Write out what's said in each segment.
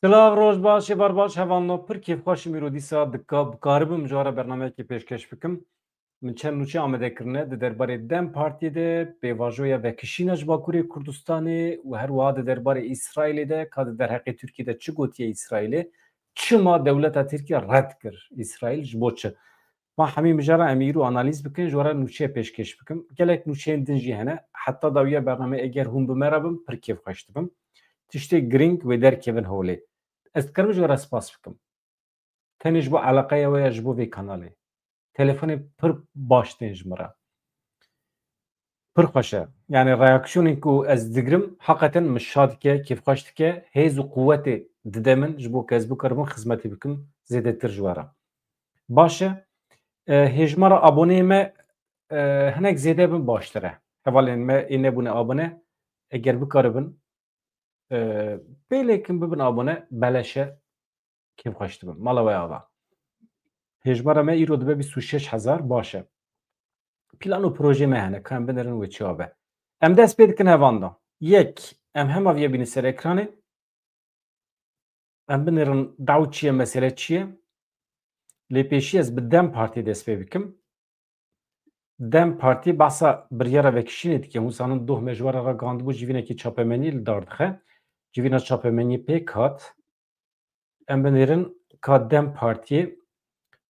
Silav roj baş, var baş hevanla pir kêfxweşî mîrodîsa dikaribim ji wara bernameyekê pêşkêş bikim. Min çend nûçe amedekirine di derbarê Dem Partiyê de pêvajoya vekişîna ji Bakurê Kurdistanê û her wiha di derbarê İsraîlê de ka di derheqê Tirkiye de çi gotiye İsraîlê çima dewleta Tirkiye red kir İsraîl ji bo çi. Ma hemî mijara em îro analîz bikin ji wara nûçeyê pêşkêş bikim. Gelek nûçeyên din jî hene heta dawiya bername eger hûn bi me re bin pir kêfxweş dibim. Tiştê giring wê derkevin holê. Ez dikarim ji were spas bikim. Tenê ji bo eleqeya we ya ji bo vê kanalê. Telefonê pir baş tên ji min re. Pir xweş e. Yani reaksiyonên ku ez digirim heqeten min şad dike, kêfxweş dike, hêz û quwetê dide min ji bo ku ez bikaribim xizmetê bikim zêdetir ji we re. Baş e. Hêjmara aboneyê me hinek zêde bin baştir e. Hevalên me ê nebûne abone eger bikaribin pêlêkin bibin abone beleş e kêfxweş dibim. Mala we ava. Hêjmara me îro dibe 26,000 baş e. Plan û projê me hene ka em binirin wê çi abe. Em dest pê dikin hevan da. Yek, em hema vê bînin ser ekranê. Em binirin daw çi ye, mesele çi ye. Lê pêşî ez bi Dem Partiyê dest pê bikim. Dem Partî behsa biryara vekişînê dike. Hûsanin doh me ji were re gandibû civînekî çapemenî li dar dixe. Civîna çapemenî pêk hat. Em binirin ka Dem Partiyê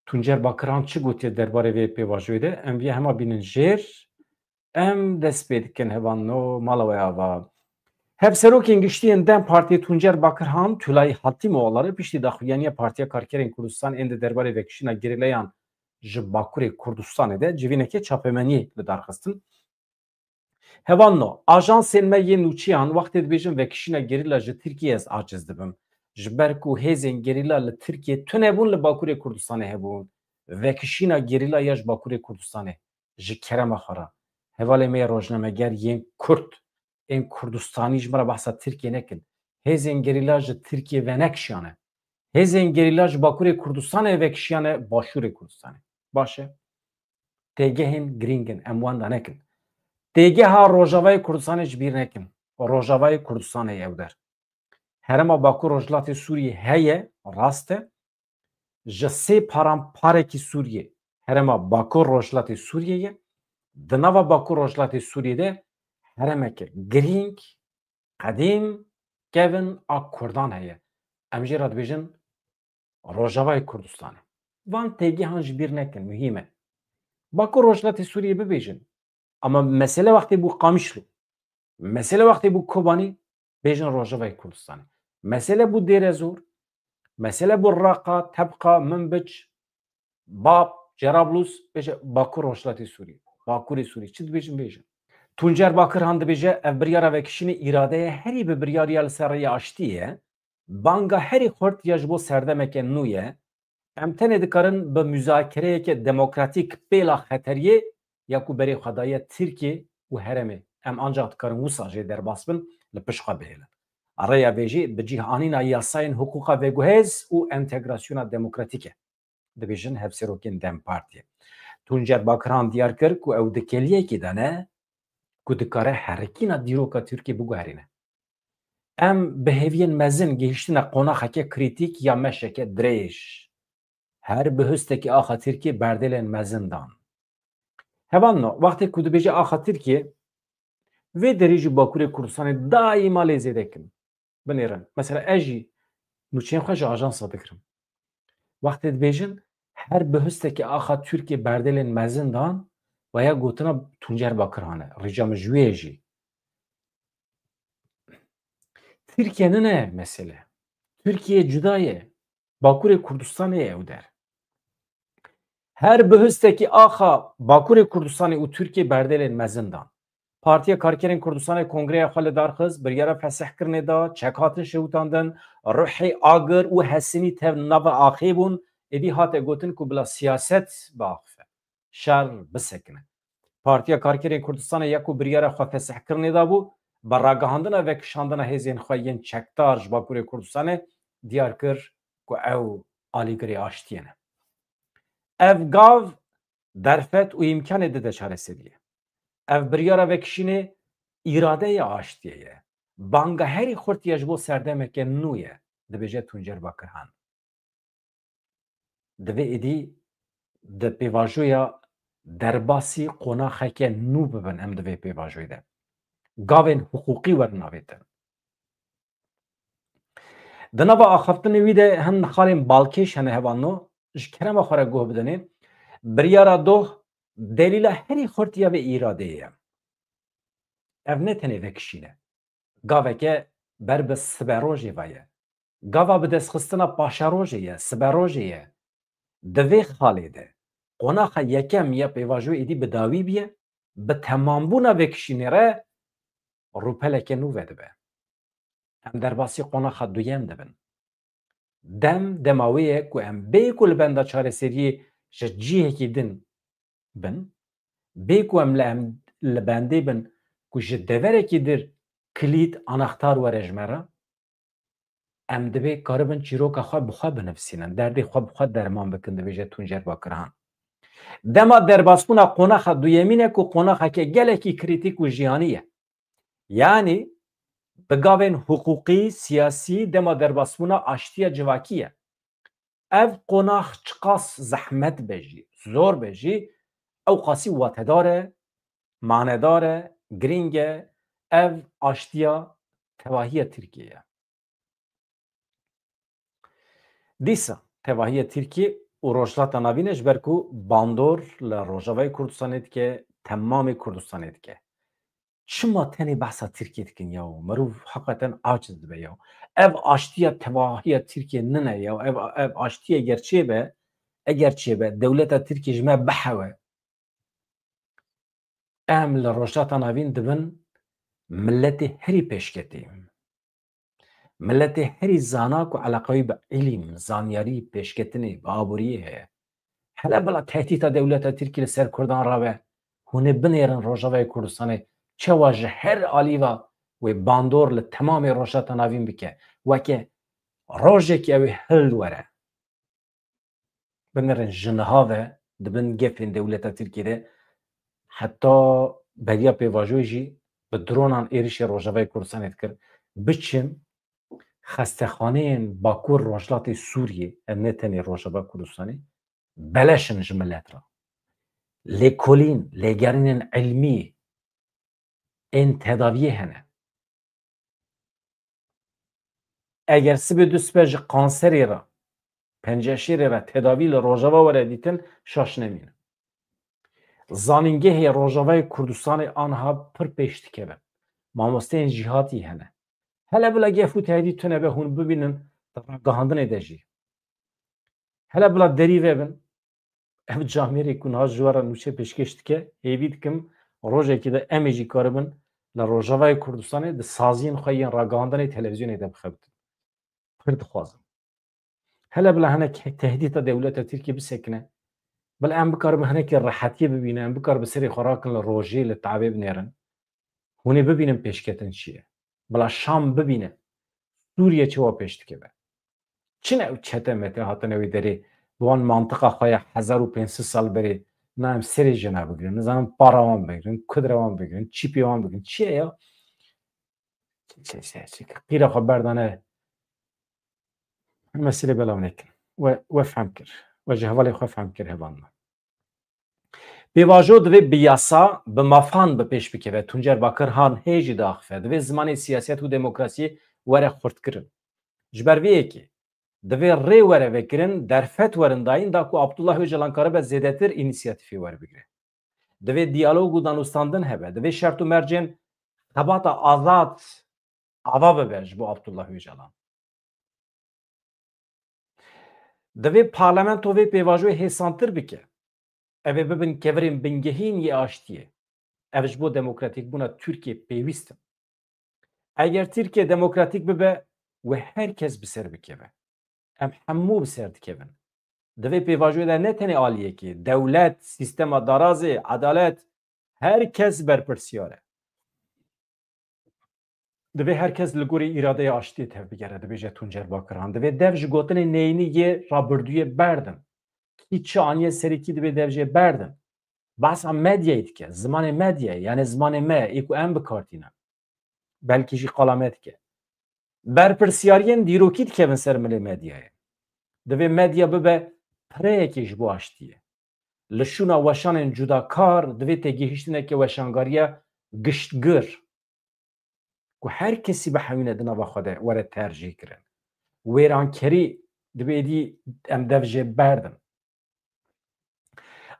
Tuncer Bakiran çi gotiye derbarê vê pêvajoyê de em vê hema bînin jêr. Em dest pê dikin hevanno mala we ava. Hevserokên giştiyên Dem Partiyê Tuncer Bakirhan Tülay Hatîmoğulları piştî daxuyaniya Partiya Karkerên Kurdistan ên di derbarê vekişîna gerileyan ji Bakurê Kurdistanê de civînekê çapemeniyê li dar xistin. Hevanno ajansên me yên nûçiyan wextê dibêjin vekişîna gerîla ji Tirkiye ez aciz dibim. Ji ber ku hêzên gerîla li Tirkiye tunebûn li Bakurê Kurdistanê hebûn. Vekişîna gerîla ya ji Bakurê Kurdistanê ji kerema xwe re. Hevalê me ya rojnameger yên Kurd ên Kurdistanî ji me re behsa Tirkiye nekin. Hêzên gerîla ji Tirkiye venekişiyane. Hêzên gerîla ji Bakurê Kurdistanê vekişiyane Başûrê Kurdistanê. Baş e. Têgehên giring in em wan da nekin. Têgeha Rojavayê Kurdistanê ji bîr nekin. Rojavayê Kurdistanê ew der. Herema Bakur Rojhilatê Sûriyê heye rast e. Ji sê paramparekî Sûriyê herema Bakur Rojhilatê Sûriyeyê di nava Bakur Rojhilatê Sûriyê de heremeke giring qedîm kevin a Kurdan heye. Em jê re dibêjin Rojavayê Kurdistanê. Van têgehan ji bîr nekin mühîm e. Bakur Rojhilatê Sûriyê bibêjin. Ama mesele wextê bû Qamişlo. Mesele wextê bû Kobanî bêjin Rojavayê Kurdistanê. Mesele bû Dêrezor. Mesele bû Raqa, Tebqa, Minbiç, Bab, Cerablus bêje Bakur Rojhilatê Sûriyê. Bakurê Sûriyê. Çi dibêjin bêjin. Tuncer Bakirhan dibêje ev biryara vekişînê îradeye herî bi biryariya li ser rêya aştî ye. Banga herî xurt ya ji bo serdemeke nû ye. Em tenê dikarin bi müzakereyeke demokratîk pêla xeteriyê ya ku berê xwedaya Tirkiye û heremê em ancak dikarin wisa jê derbas bin li pişt xwe bihêlin. Rêya vê jî bi cîhanîna yasayên hukûqa veguhêz û entegrasyona demokratîk e. Dibêjin hevserokên Dem Partiyê. Tuncer Bakirhan diyar kir ku ew di keliyekê de ne ku dikare herikîna dîroka Tirkiye biguherîne. Em bi hêviyên mezin gihîştina qonaxeke krîtîk ya meşeke dirêj. Her bi hustekî axa Tirkiye berdelên mezin dan. Hevanno wextê ku dibêje axa Tirkiye vê derî jî Bakurê Kurdistanê daîma lê zêdekin. Binêrin. Mesela ez jî nûçeyên xwe ji ajansa dikirim. Wextê dibêjin her bi hustekî axa Tirkiye berdelên mezin dan veya gotina Tuncer Bakirhan e. Rêca min ji wê jî. Tirkiye nine mesele. Türkiye cuda ye. Bakurê Kurdistanê ew der. Her bi hustekî axa Bakurê Kurdistanê û Tirkiye berdelên mezin dan. Partiya Karkerên Kurdistanê kongreya xwe li dar xist, biryara fesehkirinê da, çek hatin şewitandin, ruhê agir û hesînî tev nava axê bûn, êdî hate gotin ku bila siyaset biaxife. Şer bisekine. Partiya Karkerên Kurdistanê ya ku biryara xwe fesehkirinê da bû, bi ragihandina vekişandina hêzên xwe yên çekdar ji Bakurê Kurdistanê diyar kir ku ew alîgirê aştiyê ne. Ev gav derfet û îmkanê dide çareseriyê. Ev biryara vekişînê îradeyê aştiyê ye. Banga herî xurt ya ji bo serdemeke nû ye. دبیجه تونجر باکرهان دوی ایدی د پیواژویا درباسی قوناخه که نو ببن ام دوی پیواژوی ده گاوین حقوقی ورناویتن دنوا آخفتن ویده هن خالین بالکیش هنه هوانو جکرم آخره گوه بدنه بریارا دو دلیل هری خورتیا به ایراده ایم او نتنه وکشینه گاوه که بر به سبروژی وایه گاوه به دست خستنا پاشاروژیه سبروژیه دوی خالیده قناخ یکم یا پیواژوی ایدی بداوی بیه به تمامبونا وکشینه ره روپلکه نو وده به ام در باسی قناخ دویم دبن دم دماویه که ام بی کل بنده چاره سری جیه که دن بن بی که ام لبنده بن که جدوره که در کلید اناختار و رجمره ام دبی کاربن چیروکا خواه بخواه بنفسینن دردی خواه بخواه درمان بکن دبیجه تونجر باکرهان دما در باسپونا قناخ دویمینه که قناخ که گله کی کریتیک و جیانیه یعنی بگاوین حقوقی سیاسی دما در باسپونا آشتیا جواکیه اف قناخ چقاس زحمت بجی زور بجی او قاسی واتداره مانداره گرینگه اف آشتیا تواهی ترکیه دیسا تواهی ترکیه و روشلاتا نوینش برکو باندور لروجاوی کردستانید که تمام کردستانید که چما تنی بحثا ترکیه دکن یا مروف حقیقتا عاجز به یا اف آشتیا تواهی ترکیه ننه یا اف آشتیا اگرچه به دولت ترکیه جمع بحوه ام لروشلاتا نوین دبن ملت هری پیشکتیم ملت هری زاناک و علاقه به علم زانیاری پیشکتنی و آبوریه هلا بلا تهدید دولت ترکیه سر کردان راوه هونه بنیرن روجاوی کردستانه چه واجه هر آلیوا و باندور لتمام روشات ناوین بکه وکه روژه که اوی هل وره بنرن جنهاوه دبن گفن دولت ترکیه ده حتی بریا پیواجوی جی به درونان ایریش روجاوی کردستانه کرد بچن خستخانه باکور روشلات سوریه نتنی روجاوی کردستانه بلشن جملت را لیکولین لیگرین علمی این تداویه هنه اگر سبی دو سپیج قانسری را پنجشیری را تداوی لروجاوا وره دیتن شاش نمین زانینگه روجاوای کردستان آنها پر پیشت که بن ماموسته این جهاتی هنه هلا بلا گفو تهدید تونه به هون ببینن گاهاندن ایدجی هلا بلا دریوه بن ev camiyerê ku niha ji were nûçe pêşkêş dike hêvî dikim rojekê de em ê jî karibin li Rojavayê Kurdistanê di saziyên xwe yên ragihandanê televizyonê de bixebitin. Pir dixwazim. Hele bila hinek tehdîta dewleta Tirkiye bisekine bila em bikaribin hinekê rehetiyê bibîne em bikaribin serê xwe rakin li rojê li tavê binêrin hûnê bibînin pêşketin çi ye. Bila Şam bibîne Sûriye çi wa pêş dike be. Çi ne ew çete mete hatine wê derê وان منطقه خواهی 1500 سال بری نه هم سری جناب بگیرن نزانم پاراوان بگیرن کدروان بگیرن چیپیوان بگیرن چیه یا چی قیره خو بردانه مسئله بلاو نکن و فهم کر و جهوالی خو فهم کر هبان بیواجو دوی بیاسا به مفان به پیش بکه و تونجر باکر هان هیجی داخفه دوی زمان سیاست و دموکراسی وره خورد کرن جبرویه که دوی ری وره وکرن در فت ورنداین دا کو عبدالله Öcalan کاره به زیدتر اینیسیاتیفی ور بگیره دوی دیالوگ و دانستاندن هبه دوی شرط و مرجن خبات آزاد آوا ببج bu Abdullah Öcalan دوی پارلمنتو وی پیواجوی هیسانتر بکه اوی ببین کورین بنگهین یه آشتیه اوش بو دموکراتیک بونا Türkiye پیویستم اگر Türkiye دموکراتیک ببه و herkes بسر بکه ام همو بسر دکبن دوی پیواجوی ده نه تنی عالیه که دولت سیستم درازه عدالت herkes برپرسیاره دوی herkes لگوری اراده آشتی تف بگره دوی جه تونجر باکران دوی دوی گوتن نینی یه رابردوی بردن هیچ آنیه سریکی دوی دوی بردن بس هم مدیایید که زمان مدیه یعنی زمان ما ایکو ام بکارتینه بلکه جی قلامت که برپرسیارین دیروکی دکه سر ملی مدیایه دوی مدیا ببه پریکیش بو آشتیه لشونا وشان جداکار دوی تگیهشتنه که وشانگاریه گشتگر که هر کسی به حوینه دنا با خوده وره ترجیح کرن ویرانکری دوی دی ام دوجه بردن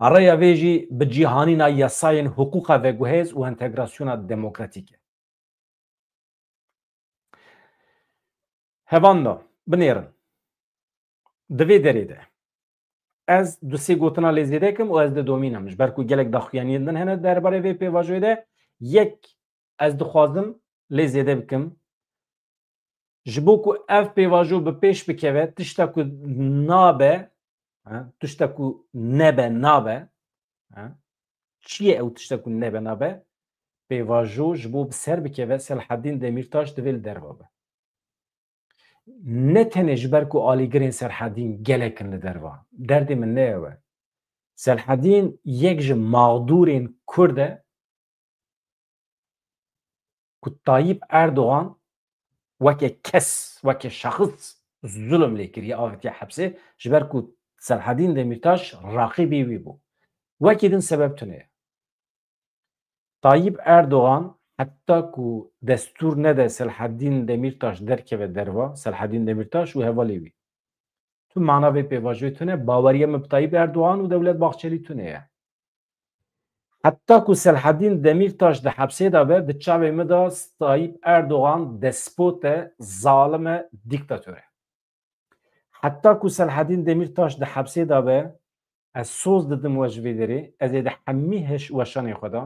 araya vê jî bi cîhanîna yasayên hukûqa veguhêz û entegrasyona demokratîk e. Hevan da binêrin di vê derê de ez du sê gotina lê zêde dikim û ez di domînim ji ber ku gelek daxuyaniyên din hene derbarê vê pêvajoyê de yek ez dixwazim lê zêde bikim ji bo ku ev pêvajo bi pêş bikeve tişta ku nabe tişta ku nebe nabe çi ye ew tişta ku nebe nabe pêvajo ji bo bi ser bikeve Selaheddîn Demirtaş divê li derve be ne tenê ji ber ku alîgirên Selaheddîn gelekin li derva derdê min ne ye we Selaheddîn yek ji mağdûrên Kurd e ku Tayyip Erdoğan weke kes weke şahs zulm lê kiriye avêtiye hepsê ji ber ku Selaheddîn Demirtaş raqîbê wî bû wekî din sebeb tune ye Tayyip Erdoğan hatta ku destûr nede Selaheddîn Demirtaş derkeve derva Selaheddîn Demirtaş û hevalê wî tu mana vê pêvajoyê tune baweriya me bi Tayyip Erdoğan û Dewlet Bahçelî tune ye hatta ku Selaheddîn Demirtaş di hepsê de be di çavê me de Tayyip Erdoğan despot e zalim e dîktatör e hatta ku Selaheddîn Demirtaş di hepsê de be ez soz didim we ji vê derê ez ê di hemî weşanê xwe de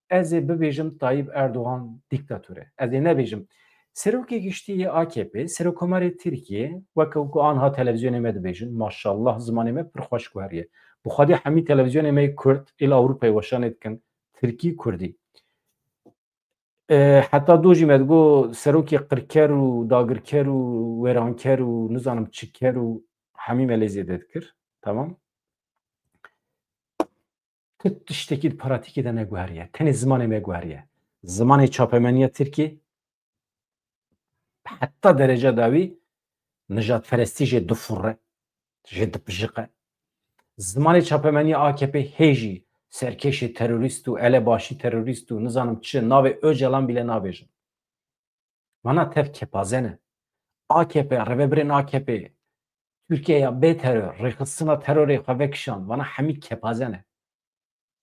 ez ê bibêjim Tayyip Erdoğan dîktatör e ez ê nebêjim serokê giştî AKP Serokkomarê Tirkiye weke ku anha televizyonê me dibêjin maşallah zimanê me pir xweş guheriye bi xwedê hemî televizyonê me Kurd êla Ewropayê weşanê dikin Tirkî Kurdî heta dojî me digo serokê qirker û dagirker û wêranker û nizanim çiker û hemî me lê zêde dikir tamam tiştekî pratikê de neguheriye tenê zimanê me guheriye zimanê çapemeniya Tirkî heta derece da wî nijadperestî jê difure jê dipijiqe zimanê çapemeniya AKP hê jî serkêşê terorîst û elebaşî terorîst û nizanim çi navê Öcalan bile nabêjin wana tev kepaze ne AKP revebirên AKP Türkiyeya bê teror rêxistina terorê xwe vekişan wana hemî kepaze ne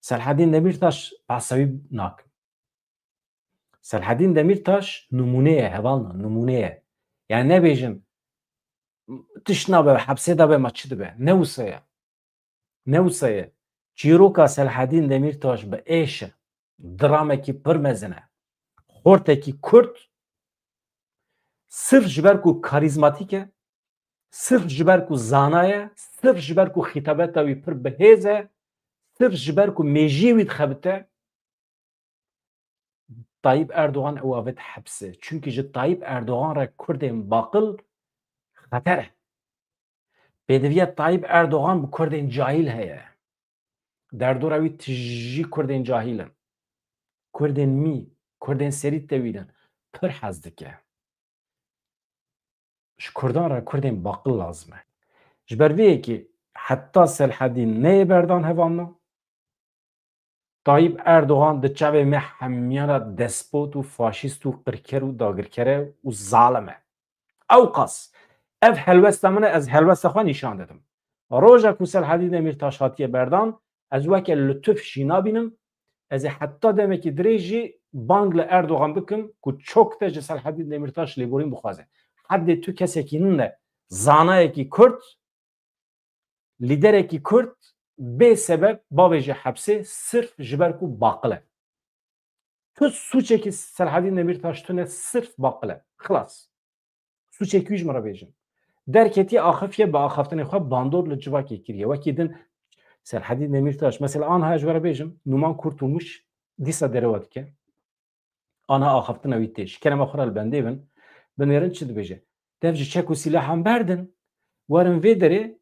Selaheddîn Demirtaş behsewî nakin Selaheddîn Demirtaş numune ye hevalna numune ye yani nebêjin tiş nabe hepsê de be ma çi dibe newsa ye newsa ye çîroka Selaheddîn Demirtaş bi êş e dramekî pir mezin e xortekî Kurd sirf ji ber ku karizmatîk e sirf ji ber ku zana ye sirf ji ber ku xîtabeta wî pir bihêz e sirf ji ber ku mêjiyê wî dixebite Tayyip Erdoğan ew avêt hepsê çünkü ji Tayyip Erdoğan re Kurdên baqil xeter e pêdiviya Tayyip Erdoğan bi Kurdên cahîl heye derdora wî tijî Kurdên cahîl in Kurdên mî Kurdên serî tewîlin pir hez dike ji Kurdan re Kurdên baqil lazim e ji ber vê yekê heta Selaheddîn neyê berdan hevalna Tayyip Erdoğan di çavê me hemiyana despot û faşîst û qirker û dagirker e û zalim e ew qas ev helwesta min e ez helwesta xwe nîşan didim roja ku Selaheddîn Demirtaş hatiye berdan ez weke li tuf jî nabînim ez ê heta demekî dirê jî bang li Erdoğan bikim ku çok te ji Selaheddîn Demirtaş lêborîn bixwaze hedê tu kesekî min de zanayekî Kurd lîderekî Kurd bê sebeb bavê ji hepsê sirf ji ber ku baqil e tu suçekî Selaheddîn Demirtaş tune sirf baqil e xilas suçekî wî ji min re bêjin derketî axifiye bi axaftinê xwe bandor li civakê kiriye wekî din Selaheddîn Demirtaş mesela anha ji we re bêjim Numan Kurtulmuş dîsa derewat dike anha axaftina wî tê ji kerema xwe re li bendê bin binêrin çi dibêje dev ji çek û sîlahan berdin werin vê derê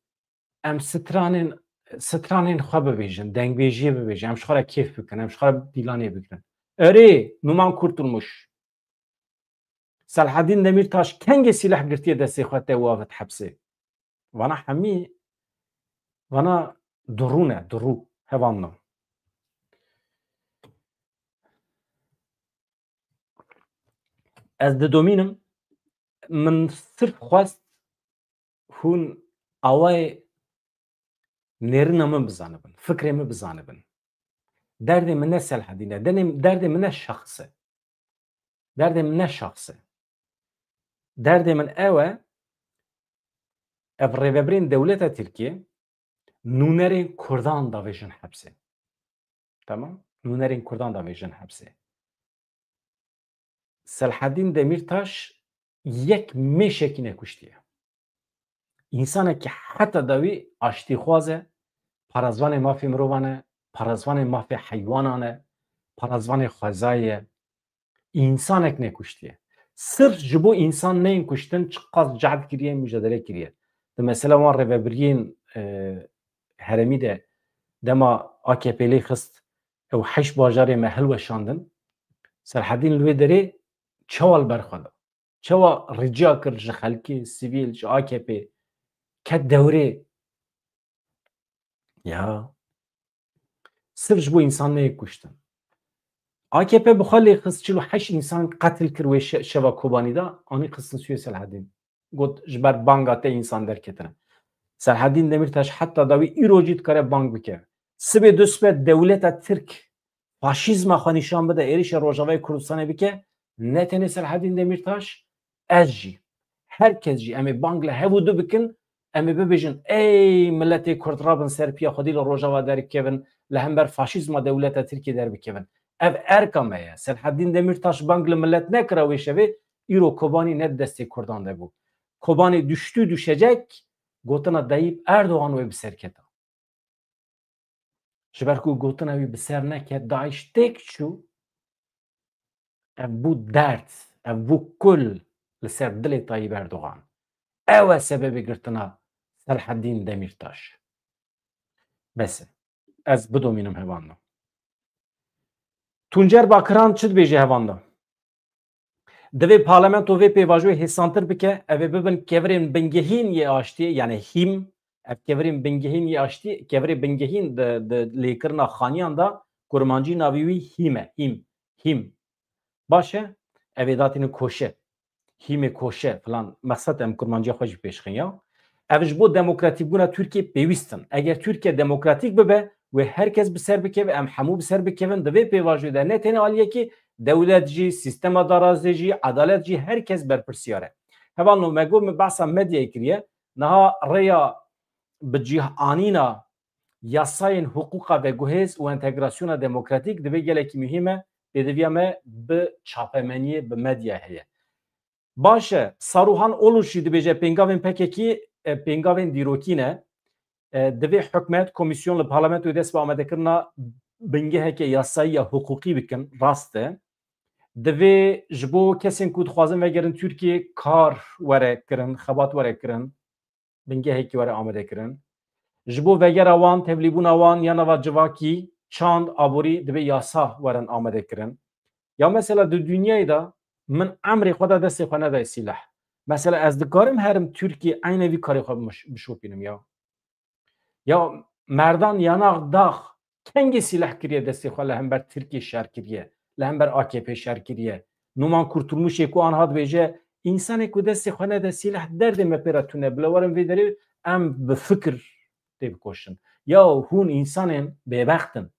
em stranên xwe bibêjin dengbêjiyê bibêjin em ji xwe re kêf bikin em ji xwe re dîlanê bikin erê Numan Kurtulmuş سلحدین دمیرتاش کنگ سلاح گرتیه دستی خواهد وافت حبسه وانا همی وانا درونه درو هواننا از دومینم من صرف خواست هون اوای نرنم بزنبن فکرم بزنبن درد من سلحدینه درد من شخصه درد من شخصه درد من اوه اف ریوبرین دولت ترکیه نونرین کردان داویجن حبسه tamam نونرین کردان داویجن حبسه سلحدین دمیرتاش یک میشکی نکشتیه انسانه که حتی داوی آشتی خوازه پرازوان مافی مروانه پرازوان مافی حیوانانه پرازوان خوزایه انسانک نکشتیه صرف جبو انسان نین کشتن چقدر جهد کریه مجادله کریه ده مثلا وان ریوبرین هرمی ده دما AKP'li خست او حش باجار محل و شاندن سرحدین لوی داره چوال برخواد چوا رجا کرد جه خلکی سیویل جه AKP که دوره یا صرف جبو انسان نین کشتن AKP بخالی خست چلو حش انسان قتل کروی شوا کوبانی دا آنی خستن سوی سرحدین گفت جبر بانگاته انسان در کتنه سرحدین دمیرتاش حتی داوی ایروجیت کاره بانگ بکه سبه دوسبه دولت ترک فاشیزم خانیشان بده ایریش روجاوی کردستان بکه نتنی سرحدین دمیرتاش از جی هر کس جی امی بانگ له هفو دو بکن امی ببیجن ای ملت کرد رابن سرپیا خودی لروجاوا در کیون لهمبر فاشیزم دولت ترکی در بکیون اف ارکامه سرحدین دمیرتاش بانگ له ملت نکره ویشوی ایرو کوبانی ند دستی کردان ده بو کوبانی düştü düşecek گوتنا دایب اردوغان وی بسر کتا جبرکو گوتنا وی بسر نکت داعش تک شو اف بو درد اف بو کل لسر دل طایب اردوغان اوه سبب گرتنا سلحدین دمیرتاش بس از بدومینم هواننا تونجر باکران چد بیجه هواننا دوی پارلمنتو وی پیواجوی حسانتر بکه اوه ببین کورین بنگهین یه آشتی یعنی هیم اف کورین بنگهین یه آشتی کورین بنگهین د لیکرنا خانیان دا کرمانجی ناویوی هیمه هیم باشه اوه داتین کوشه هیم کوشه فلان مقصد ام کرمانجی خوش پیشخین یا اوش بو دموکراتیک بونا ترکیه پیوستن اگر ترکیه دموکراتیک ببه و herkes بسر بکه و ام همو بسر بکهن دوی پیواجوی در نتین آلیه که دولت جی سیستم دارازی جی عدالت جی هرکس برپرسیاره هوا نو مگو بحثا مدیا کریه نها ریا بجیه آنینا یاساین حقوقا و گوهز و انتگراسیون دموکراتیک دوی گله کی مهمه بدویامه به چاپمنی به مدیا هیه باشه ساروهان اولوشی دویجه پینگاوین پککی پینگاوین دیروکینه دوی حکومت کمیسیون لپارلمنت و دست با آمده کرنا بنگه که یاسایی حقوقی بکن راسته دوی جبو کسین کود خوازن وگرن ترکیه کار وره کرن خبات وره کرن بنگه هکی وره آمده کرن جبو وگر آوان تبلیبون آوان یا نوا جواکی چاند آبوری دوی یاسا ورن آمده کرن یا مثلا دو دنیای دا من عمری خدا دستی خانه دا سلاح مثلا از دکارم هرم ترکیه عینوی کاری خواب بشوپینم یا مردان یاناغ داغ کنگی سلاح کریه دستی خواه لهم بر ترکیه شهر کریه لهم بر AKP شهر کریه نومان kurtulmuş کو آنها بیجه انسان کو دستی خواه نده سلاح درد مپیراتونه بلوارم ویداری ام بفکر تیب کوشن یا هون انسانم ببختن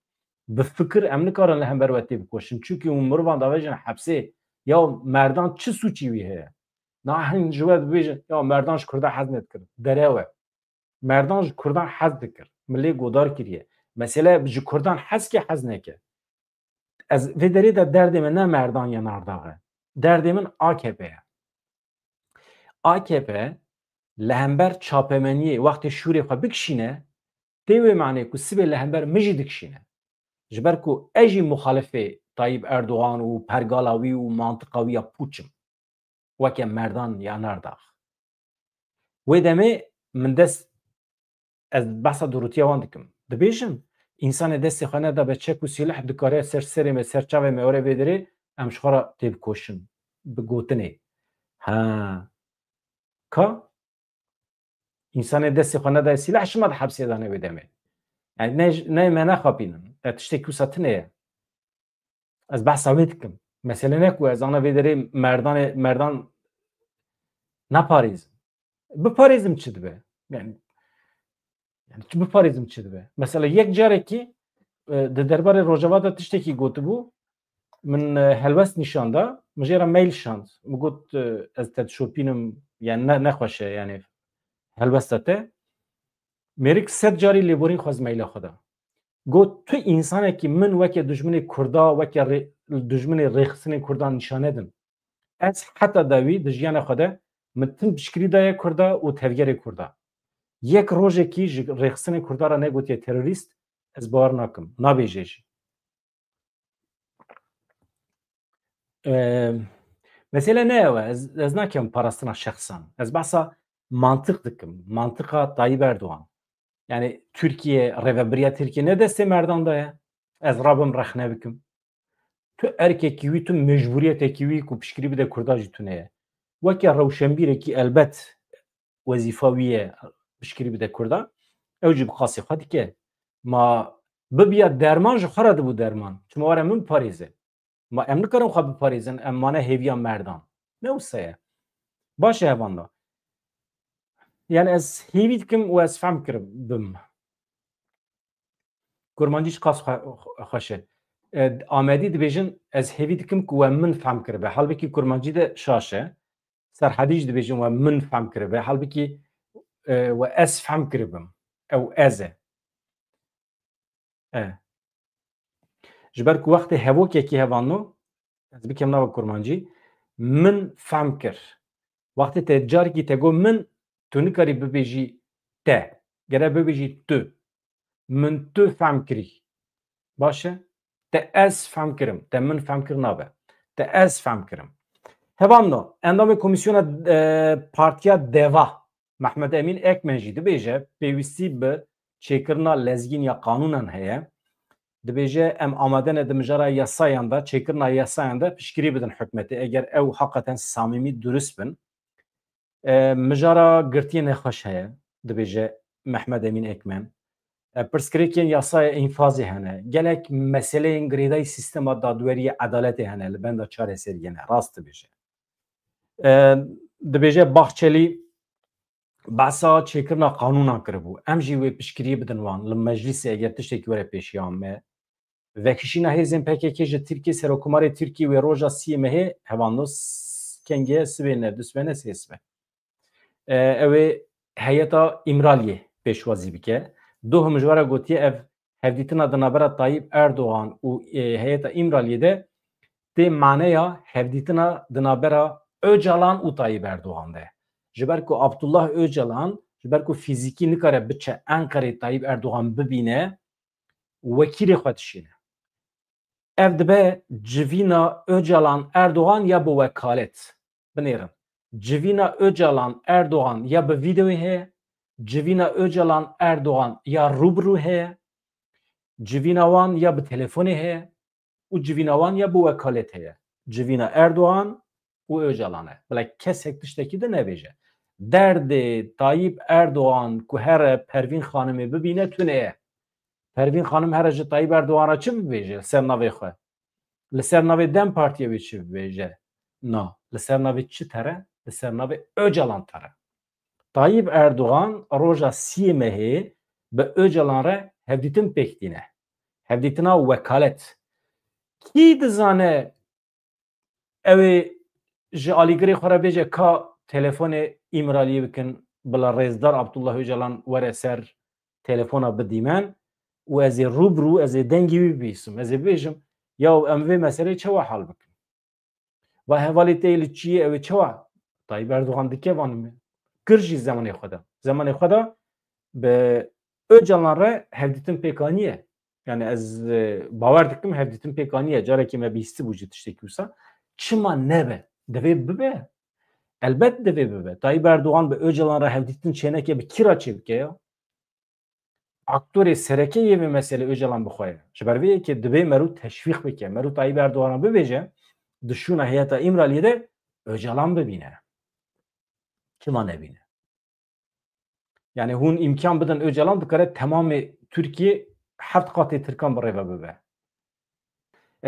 بفکر ام نکارن لهم بر وقت تیب کوشن چونکه اون مروان داویجن حبسه یا مردان چه سوچی ویه نه هن جواد بیجه یا مردانش کرده حزمت کرد دروه مردان کردان حز دکر ملی گودار کریه مثلا بجی کردان حز که حز نکه از ویدری دا درد من نه مردان یا نرداغه درد من AKP لهمبر چاپمنیه وقت شوری خواه بکشینه دیوی معنی که سبه لهمبر مجی دکشینه جبر که اجی مخالفه طایب اردوغان و پرگالاوی و منطقاوی پوچم وکه مردان یا نرداغ ویدمه من دست از بحث دروتی آوان دکم دبیشم انسان دستی خانه دا به چک و سلاح دکاره سر سری سر چاوه میوره ویدره امشخارا تیب کوشن بگوتنه Ha. Ka İnsanê destê xwe nedaye sîlah şima di hepsê de nebe demê. Yani ne me nexapînin. Tiştekî wisa tune ye. Ez behsa wê dikim. Mesele ne ku ez ana vê derê merdan neparêzim. Biparêzim çi dibe? Yani biparêzim çi dibe? Mesela yek carekî di derbarê Rojava de tiştekî gotibû min helbest nîşanda min jê re mail şand. Min got ez te dişopînim yani nexweşe yani helbesta te. Mêrik sed carî lêborîn xwaz maila xwe da. Got tu insanekî min weke dijminê Kurda weke dijminê rêxistinê Kurdan nîşan nedin. Ez heta dawî di jiyana xwe de min tim piştgirî daye Kurda û tevgerê Kurda. Yek rojekî ji rêxistinê Kurda ra negotiye terorîst ez bawer nakim. Nabêje jî. Mesele ne ye? Ez nakim parastina şexsan. Ez behsa mantık dikim. Mantıka Tayyip Erdoğan. Yani Türkiye, rêveberiya Tirkiye ne destê merdan da ye? Ez rabim rexne bikim. Tu erkekî wî tu mecburiyetekî wî ku piştgirî bide Kurda jî tune ye. Weke rewşenbîrekî elbet wezîfa wî ye piştgirî bide Kurda. Ew jî bi qasî xwe dike. Ma bibiya derman ji xwe re dibû derman. Çima were min biparêze. Ma em nikarin xwe biparêzin, em mane hêviya merdan. Ne wisa ye? Baş e hevan da. Yani ez hêvî dikim û ez fehm kiribim. Kurmancî ji qas xweş e. Amedî dibêjin ez hêvî dikim ku we min fehm kiribe. Halbekî kurmancî de şaş e. Serhedî jî dibêjin we min fehm kiribe. Halbekî we ez fehm kiribim. Ew ez e. Ji ber ku wextê hevokekî hevano ez bikim nava kurmancî min fehm kir. Wextê te carekî te got min tu nikarî bibêjî te. Gere bibêjî tu. Min tu fehm kirî. Baş e? Te ez fehm kirim. Te min fehm kir nabe. Te ez fehm kirim. Hevano endamê komisyona Partiya Deva Mehmed Emîn Ekmen jî dibêje pêwîstî bi çêkirina lezgîn ya qanûnan heye. Dibêje em amade ne di mijara yasayan da çêkirina yasayan da piştgirî bidin hikûmetê eger ew heqeten samîmî durist bin. Mijara girtiyê nexweş heye dibêje Mehmed Emîn Ekmen. Pirsgirêkên yasaya înfazê hene. Gelek meseleyên girêdayî sîstema dadweriyê edaletê hene li benda çareseriyê hene. Rast dibêje. Dibêje Baxçelî behsa çêkirina qanûnan kiribû. Em jî wê piştgirî bidin wan li meclîsê eger tiştekî were pêşiyan me. Vekişîna hêzên PKK ji Tirkiye Serokkomarê Tirkiye wê roja sî mehê hevanno kengeye sibê ne du sibê ne sê sibê. Ew ê heyeta İmraliyê pêşwazî bike. Duh mijwara gotiye ev hevdîtina di navbera Tayyip Erdoğan û heyeta İmraliyê de tê maneya hevdîtina di navbera Öcalan û Tayyip Erdoğan de. Ji ber ku Abdullah Öcalan ji ber ku fîzîkî nikare biçe Enqereyê Tayyip Erdoğan bibîne wekîlê xwe dişîne. Ev dibe civîna Öcalan Erdoğan ya bi wekalet. Binêrin. Civîna Öcalan Erdoğan ya bi vîdeoyê heye. Civîna Öcalan Erdoğan ya rûbirû heye. Civîna wan ya bi telefonê heye. û civîna wan ya bi wekalet heye. Civîna Erdoğan û Öcalan e. Bila kesek tiştekî de nebêje. Derdê Tayyip Erdoğan ku here Pervîn Xanimê bibîne tune ye. Pervîn Xanim here ji Tayyip Erdoğan'a çi bibêje li ser navê xwe? Li ser navê Dem Partiye wê çi bibêje? Na. Li ser navê çi tere? Li ser navê Öcalan tere. Tayyip Erdoğan roja sî mehê bi Öcalan re hevdîtin pêk dîne. Hevdîtina wekalet. Kî dizane ew ê ji alîgirê xwe re bêje ka telefonê İmraliyê bikin bila rêzdar Abdullah Öcalan were ser telefona bidîmen û ez ê rûbirû ez ê dengî wî bibîsim. Ez ê bêjim ya em vê meseleyê çawa hal bikin. Ve hevalê tê li çiyê ew ê çawa Tayyip Erdoğan dike van me. Kir jî zemanê xwe de. Zemanê xwe de bi Öcalan re hevdîtin pêk aniye. Yani ez bawer dikim hevdîtin pêk aniye. Carekê me bîstî bû ji tiştekî wisa. Çima nebe? Divê bibe. Elbet divê bibe. Tayyip Erdoğan bi Öcalan re hevdîtin çênekê bi kî ra çê bike ya? Aktörê serekeyê vê mesele Öcalan bixwe. Ji ber vê yekê divê merû teşvîq bike. Merû Tayyip Erdoğan'a bibêje di şûna heyeta İmraliyê de Öcalan bibîne. Kima nebine. Yani hun imkan bidin Öcalan dikare tamamı Türkiye heft katı Türkan bireva bibe.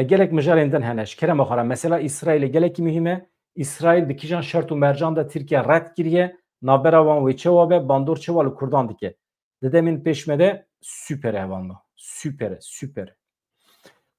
Gelek mijarenden heneş kerem axara mesela İsrail'e gelek mühime İsrail dikijan şart û mercan da Türkiye red kiriye nabera wan wê çewa be bandor çewa li Kurdan dike. Dedemin peşmede süper evanlı. Süper.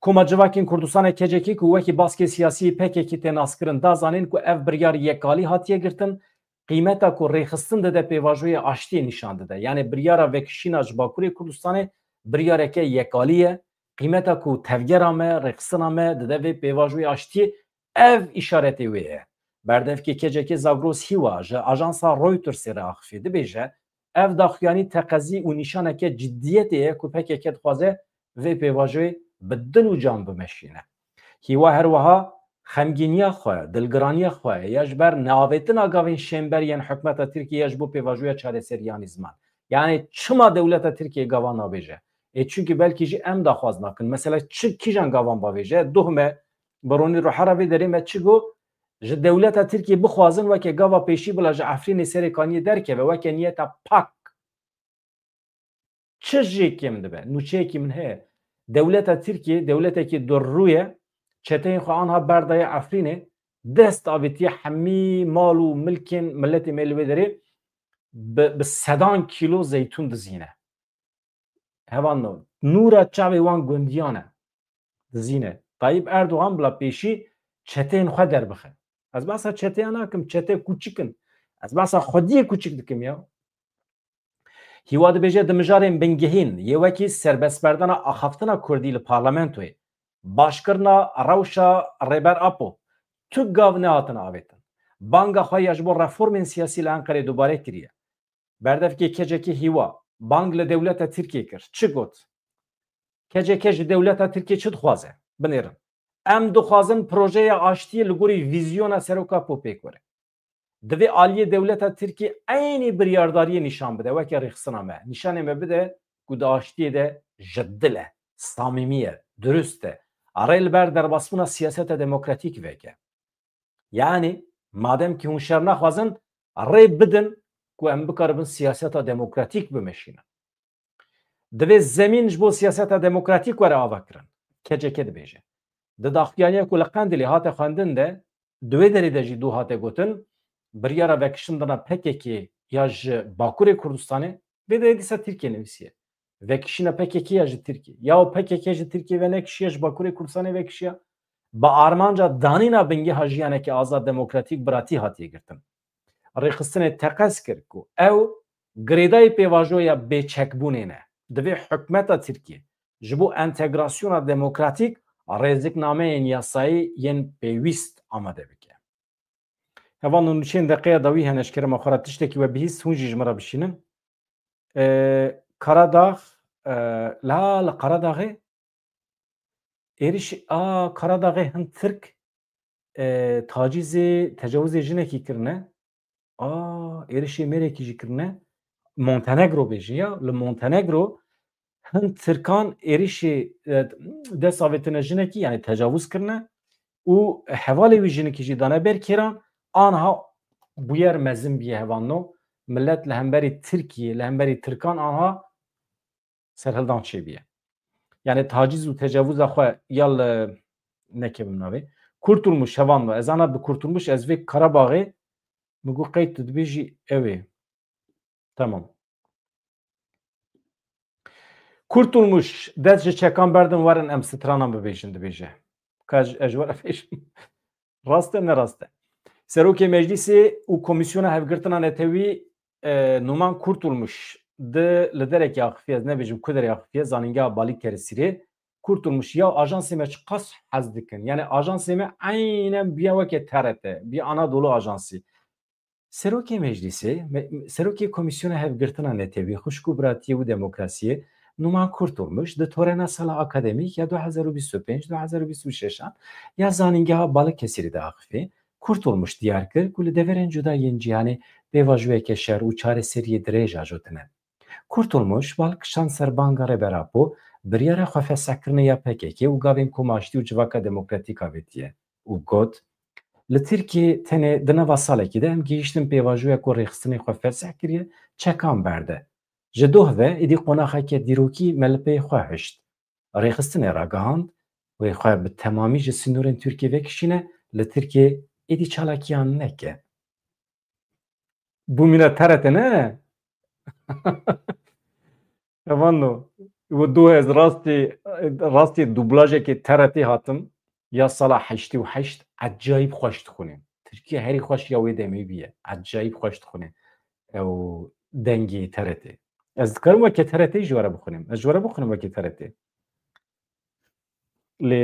Koma civakên Kurdistanê kecekî ku wekî baskê siyasî PKK tên askirin da zanin ku ev biryar yekalî hatiye girtin qîmeta ku rêxistin dide pêvajoyê aştiyê nîşan dide. Yani biryara vekişîna ji Bakurê Kurdistanê biryareke yekalî ye. Qîmeta ku tevgera me, rêxistina me dide vê pêvajoyê aştiyê ev îşaretê wê ye. Berdevkê kecekê Zagros Hîwa ji ajansa Reutersê re axivî dibêje ev daxuyanî teqezî û nîşaneke ciddiyetê ye ku PKK dixwaze vê pêvajoyê bi dil û can bimeşîne. Hîwa her wiha xemgîniya xwe, dilgiraniya xwe ya ji ber neavêtina gavên şêmberiyên hikûmeta Tirkiyeyê ji bo pêvajoya çareseriyanî ziman. Yani çima dewleta Tirkiye gavan nabêje. Çünkü belki jî em daxwaz nakin. Mesela çi kîjan gavan bavêje? Duhme baronî Ruhera vê derê me çi got? Ji dewleta Tirkiye bixwazin weke gava pêşî bila ji Efrînê serê kaniyê derkeve weke niyeta pak. Çi jêkê min dibe? Nûçeyekî min heye. Dewleta Tirkiye dewletekî durrûye çeteyên xwe anha berdaye Efrînê dest avêtiye hemî mal û milkên milletê me li wê derê bi sedan kîlo zeytûn dizîne. Hevan nûra çavê wan gundiyan e dizîne. Tayyip Erdogan bila pêşî çeteyên xwe derbixe. Ez behsa çeteya nakim, çetê kûçik in. Ez behsa xwediyê kûçik dikim ya. Hîwa dibêje di mijarên bingehîn yê wekî serbestberdana axaftina Kurdî li parlamentoyê başkirina rewşa rêber Apo tu gav nehatine avêtin. Banga xwe ya ji bo reformên siyasî li Enqereyê dubarê kiriye. Berdevkê kecekî Hîwa bang li dewleta Tirkiye kir. Çi got? Keceke ji dewleta Tirkiye çi dixwaze? Binêrin. Em dixwazin projeya aştiyê li gorî vîzyona Seroka Popê were. Divê aliyê dewleta Tirkiye aynî biryardariyê nîşan bide weke rêxistina me. Nîşanê me bide ku di aştiyê de jiddil e, samîmî ye, durust e. Arê li ber derbasbûna siyaseta demokratîk veke. Yani madem ki hûn şer naxwazin rê bidin ku em bikaribin siyaseta demokratîk bimeşînin. Divê zemîn ji bo siyaseta demokratîk were ava kirin. Keceke dibêje. Di daxuyaniya ku li Qendelê hate xwendin de di wê derê de jî dû hate gotin biryara vekişindana PKK ya ji Bakurê Kurdistanê vê derê dîsa Tirkiye nivîsiye. Vekişîna PKK ya ji Tirkiye. Ya PKK ji Tirkiye ve nekişiye ji Bakurê Kurdistanê vekişiya bi armanca danîna bingeha jiyanekî azad demokratîk biratî hatiye girtin. Rêxistinê teqez kir ku ew girêdayê pêvajoya bêçekbûnê ne. Divê hikûmeta Tirkiye ji bo entegrasyona demokratîk rêziknameyên yasayî yên pêwîst amade bike. Hevan û nûçeyên deqeya dawî hene ji kerema xwe re tiştekî we bihîst hûn jî ji me re bişînin. Karadağ li Qaradaxê êrişî Karadağê hin Tirk tacîzê tecawuzê jinekî kirine. Êrişî mêrekî jî kirine. Montenegro bêjin ya. Li Montenegro hin Tirkan êrişî dest avêtine jinekî yani tecawuz kirine û hevalê wî jinekî jî dane berkêran anha bûyer mezin bîye hevanno millet li hemberî Tirkiye li hemberî Tirkan anha serhildan çêbiye. Yani taciz û tecawuza xwe ya li nekevim navê kurtulmuş hevanno ez ana bi kurtulmuş ez vê Karabağê min got qey tu dibêjî ew ê. Tamam. Kurtulmuş dest ji çekan berdin werin em stranan bibêjin dibêje. Kaj ez ji we re fêşim. Rast e nerast e. Serokê Meclîsê û Komîsyona Hevgirtina Netewî Numan Kurtulmuş di li derekê axifiye ez nebêjim ku derê axifiye zanîngeha Balîkerê Sîrê Kurtulmuş ya ajansê me çi qas hez dikin. Yani ajansê me aynen biya weke TRT, bir Anadolu ajansî. Serokê Meclîsê, Serokê Komîsyona Hevgirtina Netewî, Xwişk û Biratiyê û Demokrasiyê Numan Kurtulmuş di torena sala akademîk ya 2025-2026 ya zanîngeha Balıkesirê de axifiye Kurtulmuş diyar kir ku li deverên cudayên cîhanê pêvajoyeke şer û çareseriyê dirêj ajotine. Kurtulmuş balkişan ser banga rêber Apo biryara xwe fesehkirinê ya PKK û gavên Komaştî û Civaka Demokratîk avêtiye û got li Tirkiye tenê di nava salekê de em gihîştin pêvajoya ku rêxistinê xwe fesih kiriye çekan berde. Ji doh ve êdî qonaxeke dîrokî me li pê xwe hişt. Rêxistinê ragihand wê xwe bi temamî ji sînorên Tirkiye vekişîne li Tirkiye êdî çalakiyan neke. Bûmîna TRT ne? Evano du ez rastî dublajekê TRT hatim ya sala heştî û heşt ecayîb xweş dixwîne. Tirkiye herî xweş ya wê demê bî ye. Ecayîb xweş dixwîne ew dengê TRT. Ez dikarim wekî TRT ji were bixwînim. Ez ji were bixwînim wekî TRT. Lê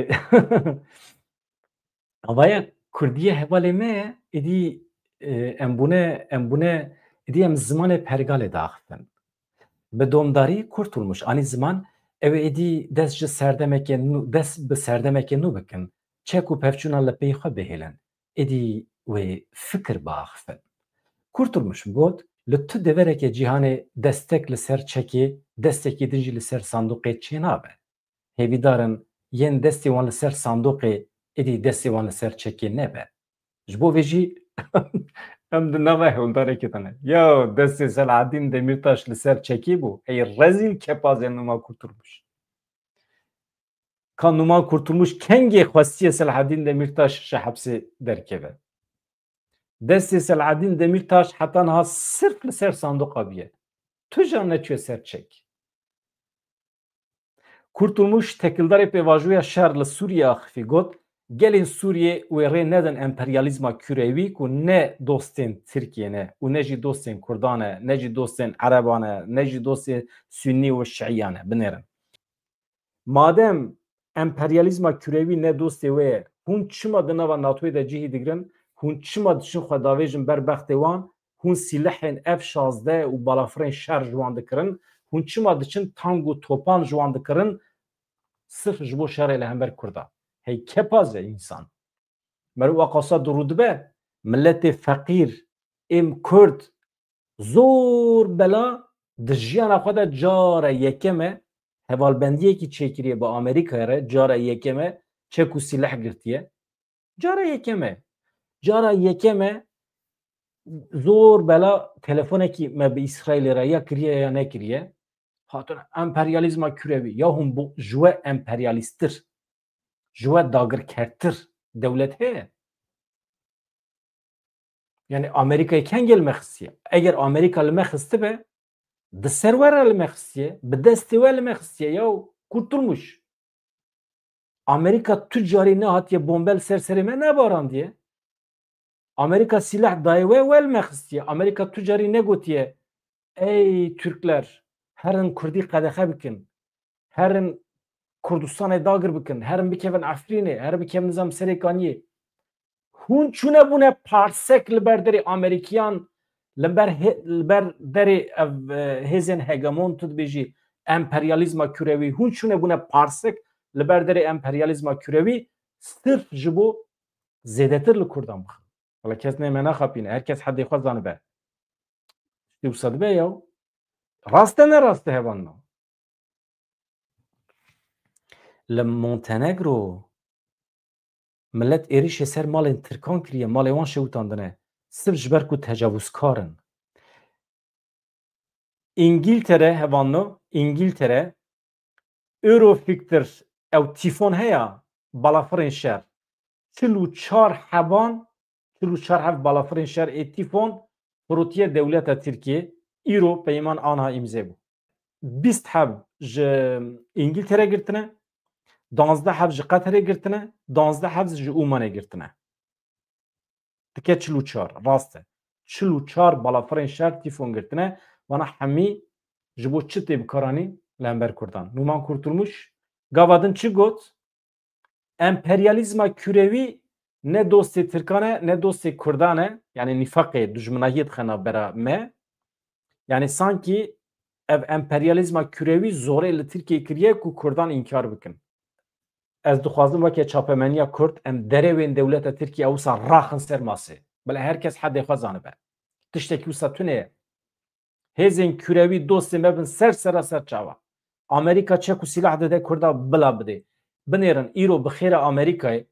avaya Kurdiyê hevalê me ye êdî em bûne êdî em zimanê pergalê daxivin. Bi domdarî kurtulmuş anî ziman ew êdî dest ji serdemekê nû dest bi serdemekê nû bikin. Çek û pevçûna li pê xwe bihêlin. Êdî wê fikir biaxivin. Kurtulmuş got li tu deverekê cîhanê destek li ser çekê, destekî din jî li ser sandoqê çênabe. Hêvîdarin yên destê wan li ser sandoqê êdî destê wan li ser çekê nebe. Ji bo vê jî em di nava hewldarekê de ne. Ya destê Selahattin Demirtaş li ser çekî bû. Hey rezîl kepazê Numan Kurtulmuş. Ka Numan Kurtulmuş kengê xwestiye Selahattin Demirtaş ji hepsê derkeve. Destê Selahattin Demirtaş heta niha sirf li ser sandoqa bîye. Tu jan neçûye ser çek. Kurtulmuş tekildarê pêvajoya şer li Sûriye axivî got gelên Sûriye wê rê nedin emperyalîzma kûrewî ku ne dostên Tirkiye ne û ne jî dostên Kurdan e, ne jî dostên Ereban e, ne jî dostên Sünnî û Şiiyan e binêrin. Madem emperyalîzma kûrewî ne dostê wê ye, hûn çima di nava NATOyê de cihî digirin, hûn çima diçin xwe davêjin ber bextê wan, hûn sîlehên F-16 û balafirên şer ji wan dikirin, hûn çima diçin tank û topan ji wan dikirin sirf ji bo şerê li hember Kurda. Hey kepaz e însan. Merû aqasa durû dibe milletê feqîr êm Kurd zor bela di jiyana xwe de cara yekem e hevalbendiyekî çêkiriye bi Amerîkaya re cara yekem e çek û sîleh girtiye. Cara yekem e. Cara yekem e zor bela telefonekî me bi İsraîlê re ya kiriye ya nekiriye. Hatin emperyalîzma kûrewî ya hûn bu ji we emperyalîsttir. Ji we dagirkertir dewlet heye. Yani Amerika'yı ken gelme xistiye. Eğer Amerika li me xistibe di ser were li me xistiye, bi destê we li me xistiye ya kurtulmuş. Amerika tu carî nehatiye bombel serserê me nebarandiye. Amerika silah daye we li me xistiye. Amerika tu carî negotiye ey Türkler herin Kurdî qedexe bikin. Herin Kurdistanê dagir bikin. Herin bikevin Efrînê, herin bikevin nizam Serêkaniyê. Hûn çûne bûne parsek li ber derê Amerîkiyan li ber derê ev hêzên hegemon tu dibêjî emperyalîzma kûrewî hûn çûne bûne parsek li ber derê emperyalîzma kûrewî sirf ji bo zêdetir li Kurdan bixin. Wala kes nê me naxapîne. Herkes hedê xwe zanibe. Tî wisa dibe ya. Rast e ne rast e hevan na. Li Montenegro millet êrişê ser malên Tirkan kiriye, malê wan şewitandine. Sirf ji ber ku tecavuzkarin. İngiltere hevanno, İngiltere Eurofighter ew tîfon heya balafirên şer. 44 hevan, 44 hev balafirên şer ê tîfon firotiye dewleta Tirkiye îro peyman anha îmzê bû. 20 hev ji İngiltere girtine, 12 hev ji Qeterê girtine, 12 hev ji Omanê girtine. Dike 44 rast e. 44 balafirên şer tîfon girtine. Wana hemî ji bo çi tê bikaranî li hember Kurdan. Numan Kurtulmuş gavadin çi got? Emperyalîzma kûrewî ne dostê Tirkan e ne dostê Kurdan e. Yani nîfaqê dijminahiyê dixena bera me. Yani sankî ev emperyalîzma kûrewî zorê li Tirkiye kiriye ku Kurdan inkar bikin. Ez dixwazim weke çapemeniya Kurd em derê wên dewleta Tirkiye wisa raxin ser masê. Bele herkes hedê xwe zanibe. Tiştekî wisa tune ye. Hêzên kûrewî dostê me bin ser sera ser çawa. Amerika çek û silah dide Kurda bila bide. Binêrin îro bi xêra Amerîkayê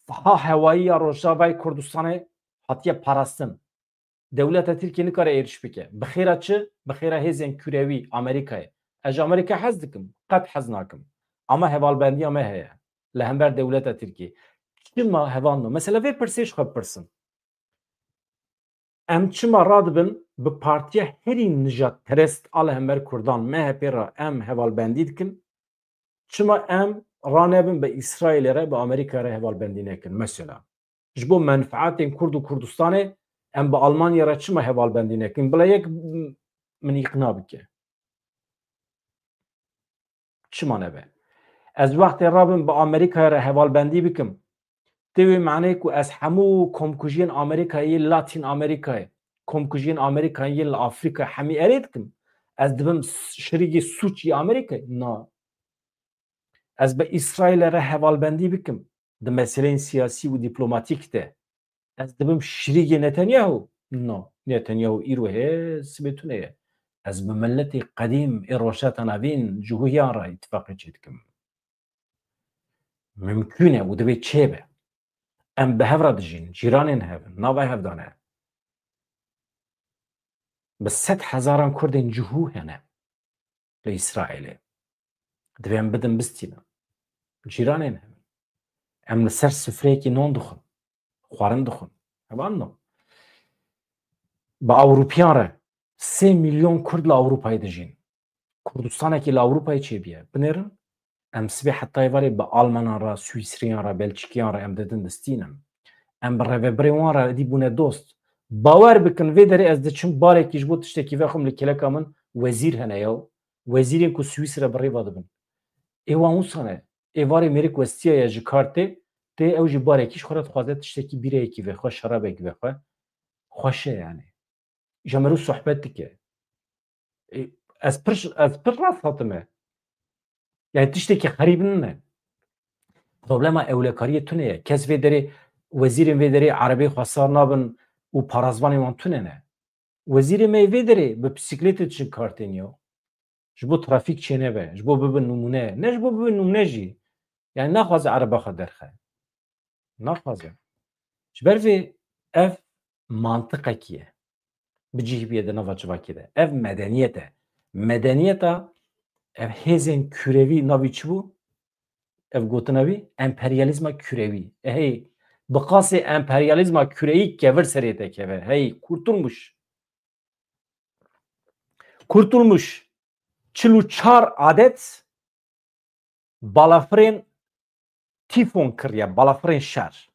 Saha Hevaiya Rojavay Kurdistan'ı hatiye parastin. Devleta Türkiye nikare eriş bike. Bixêra çi? Bixêra hêzên Kurewî Amerîkayê. Ez Amerîka hez dikim. Qet hez nakim. Ama hevalbendiya me heye. Li hember devleta Türkiye. Çima hevalno? Mesela vê pirsê ji xwe bipirsin. Em çima radibin bi partiya herî nijad perest a li hember Kurdan MHP ra em hevalbendî dikin. Çima em ranebin bi İsraîlê re bi Amerîka re hevalbendî nekin mesela. Ji bo menfaetên Kurd û Kurdistanê em bi Almanya re çima hevalbendî nekin? Bila yek min îqna bike. Çima nebe? Ez wextê rabim bi Amerîkaya re hevalbendî bikim. Tevê manê ku ez hemû komkujiyên Amerîkayê Latin Amerîkayê, komkujiyên Amerîkayê li Afrika hemî erê dikim. Ez dibim şerîkê sûcî Amerîkayê? Na. Ez bi İsraîlê re hevalbendî bikim. Di meseleyên siyasî û dîplomatîk de. Ez dibim şerîkê Netanyahu? No. Netanyahu îro hê sibê tune ye. Ez bi milletê qedîm ê roşeta navîn ji huyan re îttifaqê çê dikim. Mümkün e û divê çêbe. Em bi hev re dijîn, cîranên hevin, nava hevdan e. Bi 100,000 Kurdên cihû hene li İsraîlê. Divê em bidin bistînin. Cîranên hevin. Em li ser sifreyekî non dixwin. Xwarin dixwin. Hevan bi Ewropiyan re 3 milyon Kurd li Ewropayê dijîn. Kurdistanekî li Ewropayê çêbiye. Binêrin em sibê hetayê varê bi Almanan re, Swîsriyan re, Belçîkiyan re em didin distînin. Em bi rêveberên wan re edî bûne dost. Bawer bikin vê derê ez diçim barekî ji bo tiştekî vexwim li keleka min wezîr hene yew. Wezîrên ku Swîsre bi rêva dibin. Ê wan wisa ne? Êvarê Mêrik Westiya ye ji kartê tê ew jî barekî ji xwe re dixwaze tiştekî bîreyekî vexwe, şerabekî vexwe. Xweş e yani. Ji me re sohbet dike. Ez pir rast hatime. Yani tiştekî xerîbin ne? Problema ewlekariyê tune ye. Kes vê derê wezîrên vê derê erebê xwesar nabin û parasvanên wan tune ne. Wezîrê me vê derê bi bisiklêtê diçin kartên yew. Ji bo trafîk çêneve, ji bo bibin numûne, ne ji bo bibin numûne jî. Yani naxwaze ereba xwe derxe. Naxwaze. Ji ber vê ev mantiqekî ye. Bi cihibiyê de nava civakê de. Ev medeniyet e. Medeniyeta ev hêzên kürevî navî çi bû? Ev gotina wî emperyalîzma kürevî. Hey, bi qasê emperyalîzma küreyî kevir serê te keve. Hey, kurtulmuş. Kurtulmuş. 44 adet balafirên tîfon kiriye, balafirên şer.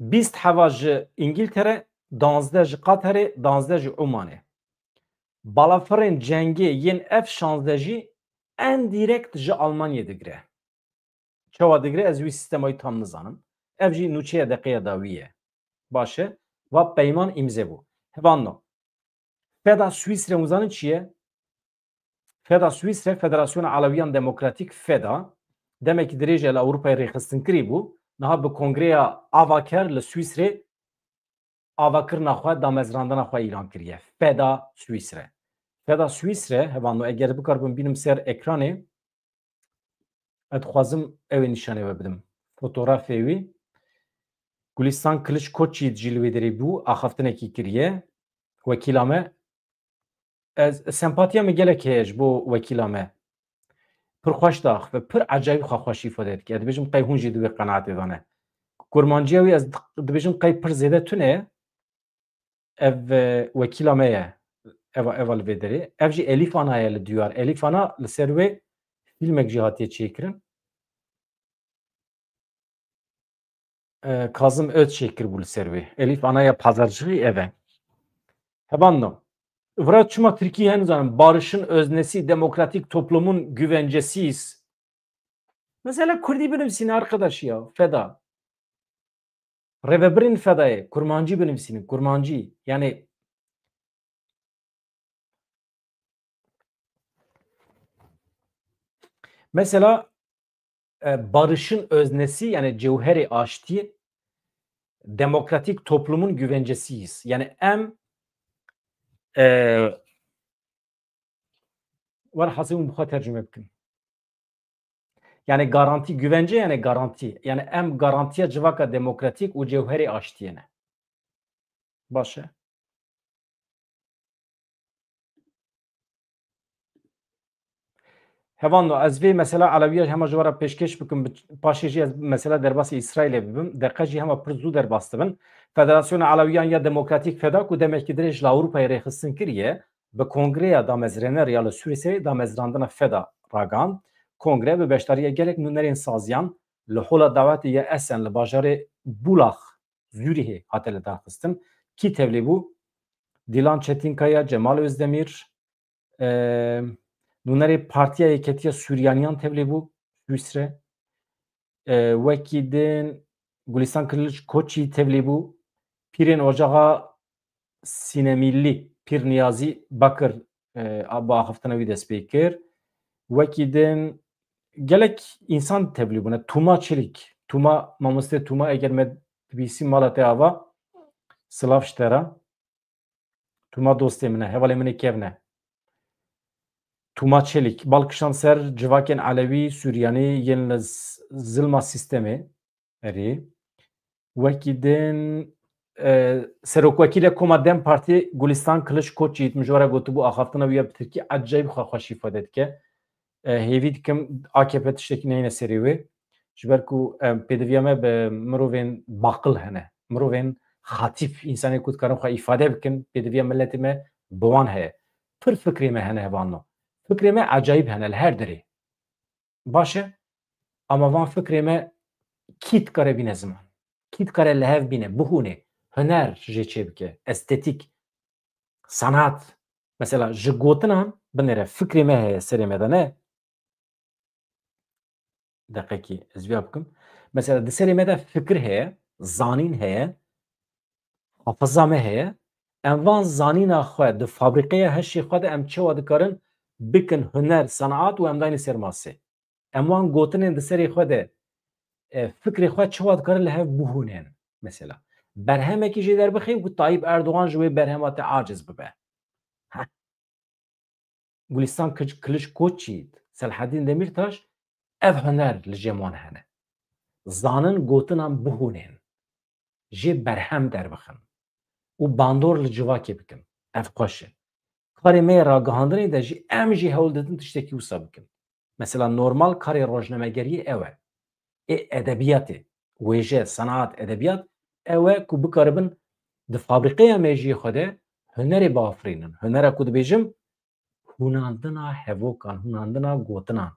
20 heva ji İngiltere, 12 ji Qatarê, 12 ji Omanê. Balafirên cengê yên F-16 jî en direkt ji Almanyê digire. Çawa digire ez wî sîstemayî tam nizanim. Ev jî nûçeya deqeya da wî ye. Baş e. Va peyman îmze bû. Hevanno. Feda Swîsrê wizanin çi ye? Feda Swîsrê Federasyona Alewiyan Demokratîk Feda demekî dirêj li Ewropayê rêxistinkerî bû. Niha bi Kongreya Avaker li Swîsrê avakirina xwe damezrandina xwe îlan kiriye. Feda Swîsrê. Feda Swîsrê hevanno eger bikarbim bînim ser ekranê ez dixwazim ew ê nîşanê we bidim. Fotoğrafê wî Gulistan Kiliçkoçî jî li wê derê bû axaftinekî kiriye. Wekîla me ez sempatiya me gelek heye ji bo wekîla me. Pir xweş dax ve pir ecayîb xwexweşî fede dike. Ez dibêjim qey hûn jî divê qenaetê dane. Kurmanciya wî ez dibêjim qey pir zêde tune ye. Ev wekîla me ye. Eva li vê derê. Ev jî Elîf Ana ye li diyar. Elîf Ana li ser wê fîlmek jî hatiye çêkirin. Kazım Öz çêkiribû li ser wê. Elîf Anaya pazarcığı ev e. Hevanno. Vira çima Tirkiye henüz hanım barışın öznesi, demokratik toplumun güvencesiyiz. Mesela Kurdi benimsinin arkadaş ya, Feda. Revebirin Feda'yı, kurmancı benimsinin, kurmancı. Yani mesela barışın öznesi yani cevheri aşti demokratik toplumun güvencesiyiz. Yani var hasımın bu tercüme ettim. Yani garanti güvence yani garanti. Yani em garantiya civaka demokratik u cevheri aştiyene. Başı. Hevando ez vê mesela Aleviya hema ji wara pêşkêş bikim paşê jî ez mesela derbasî İsraîlê bibim deqe jî hema pir zû derbas dibin. Federasyona Aleviyan ya Demokratîk Feda ku demekî dirê ji Ewropayê rêxistin kiriye bi Kongreya Damezrêner ya li Sûrîsê damezrandina Feda ragand. Kongre bi beşdariya gelek nûnerên saziyan li hola dawetê ya Essen li bajarê Bulax Zûrîhê hate li darxistin. Kî tevlî bû? Dilan Çetinkaya, Cemal Özdemir, nûnerê Partiya Yeketiya Sûriyaniyan tevlî bû Swîsre. Wekî din Gulistan Kiliçkoçî tevlî bû. Pîrên Ocaxa Sînemîllî Pîr Niyazî Bakir bi axiftina wî dest pê kir. Wekî din gelek însan tevlî bûne. Tûma Çelik. Tûma mamoste Tûma eger me dibîsî mala te ava silav ji te re. Tûma dostê min e, hevalê min ê kevne. Tûma Çelik, balkişan ser civakên Elewî Sûriyanî yên li zilma sîstemê erê. Wekî din Serokwekîlê Koma Dem Partî Gulistan Kiliçkoçî min ji were gotibû axaftina wî ya bi Tirkî eceyb xweşî ifade dike. Hêvî dikim AKP tiştekî neyne serê wê ji ber ku pêdiviya me bi mirovên baqil hene. Mirovên xatîf însanê ku dikarin xwe îfade bikin pêdiviya milletê me bi wan heye. Pir fikrê me hene hevano. Fikrê me ecayîb hene li her derê. Baş e ama van fikrê me kî dikare bîne ziman. Kî dikare li hev bîne, bihûne, huner jê çê bike, estetik, sanat. Mesela ji gotinan binêre fikrê me heye serê me de ne? Deqekî ez vêya bikim. Mesela di serê me de fikir heye, zanîn heye, hafiza me heye. Em van zanîna xwe di fabrîqeya heşê xwe de em çawa dikarin bikin huner, sanat û em dayîne ser masê. Em wan gotinên di serê xwe de fikrê xwe çawa dikarin li hev bihûnin mesela. Berhemekî jê derbixê ku Tayyip Erdogan ji wê berhema te aciz bibe. Gulistan Kiliçkoçî, Selaheddin Demirtaş ev huner li cem wan hene. Zanin gotinan bihûnin. Jê berhem derbixin. û bandor li civakê bikin. Ev xweş e. Karê me yê ragihandinê de jî em jî hewl didin tiştekî wisa bikin. Mesela normal karê rojnamegeriyê ew e. Edebiyatê, wêje, sanat, edebiyat ew e ku bikaribin di fabrîqeya mejiyê xwe de hunerê biafirînin. Hunera ku dibêjim hûnandina hevokan, hûnandina gotinan.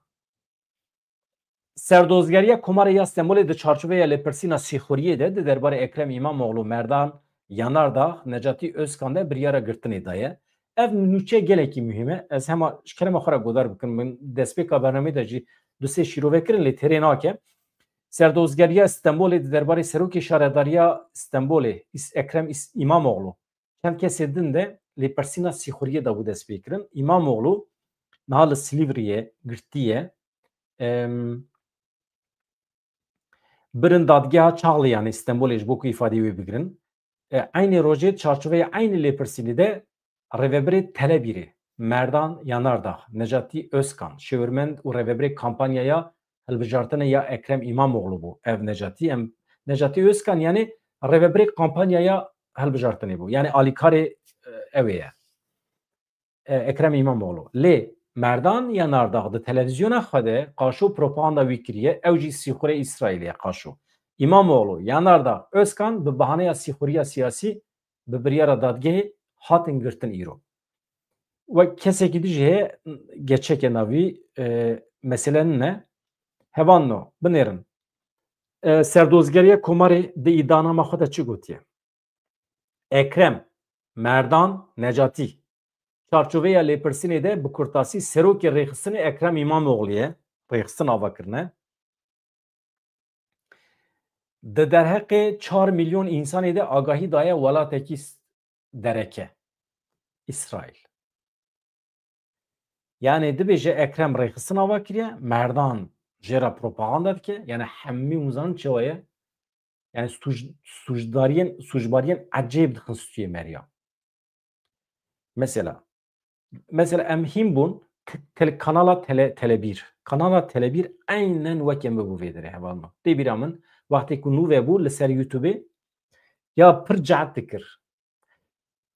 Serdozgeriya Komarê ya Stenbolê di çarçoveya lêpirsîna sîxuriyê de di derbarê Ekrem İmamoğlu, Merdan Yanardağ, Necatî Özkan de biryara girtinê daye. Ev nûçe gelekî mühim e. Ez hema ji kerema xwe re godar bikim. Min destpêka bernameyê de jî du sê şîrovekirin lê têrê nake. Serdozgeriya Stenbolê di derbarê Serokê Şaredariya Stenbolê Ekrem İmamoğlu çend kesê din de lêpirsîna sîxuriyê de bû dest pê kirin. İmamoğlu niha li Silîvriyê girtiye birin dadgeha Çağlayan Stenbolê ji bo ku îfadeyê wê bigirin. Aynı rojê çarçoveya aynı lêpirsînê de rêveberê Telebîrê Merdan Yanardağ, Necatî Özkan, şêwirmend û rêveberê kampanyaya hilbijartina ya Ekrem İmamoğlu bû. Ev Necatî Özkan yani rêveberê kampanyaya hilbijartinê bû. Yani alîkarê ew ye. Ekrem İmamoğlu. Lê Merdan Yanardağ di televizyona xwe de qaşo propaganda wî kiriye ew jî sîxurê İsraîlê qaşo. İmamoğlu, Yanardağ, Özkan bi bahaneya sîxuriya siyasî bi biryara dadgehê hatin girtin îro. Ve kesekî dijî heye geçeke navî meselenin ne? Hevanno binêrin. Serdozgeriya Komarê di îdanama xwe de çi gotiye? Ekrem, Merdan, Necatî çarçoveya lêpirsînê de bi kurtasî serokê rêxistinê Ekrem İmamoğlu'ye rêxistin avakirine. Di derheqê 4 milyon însanê de agahî daye welatekî dereke. İsraîl. Yani dibêje Ekrem rêxistin ava kiriye, Merdan jêra propaganda dike, yani hemî wî çawa ye? Yani sûcbariyên ecêb dixin stûyê meriya. Mesela em hîn bûn kanala Tele1 kanala Tele1 aynen weke me bû vêdirê hevalma tê bîra min waxtê ku nû vebû li ser YouTubeê ya pir cehet dikir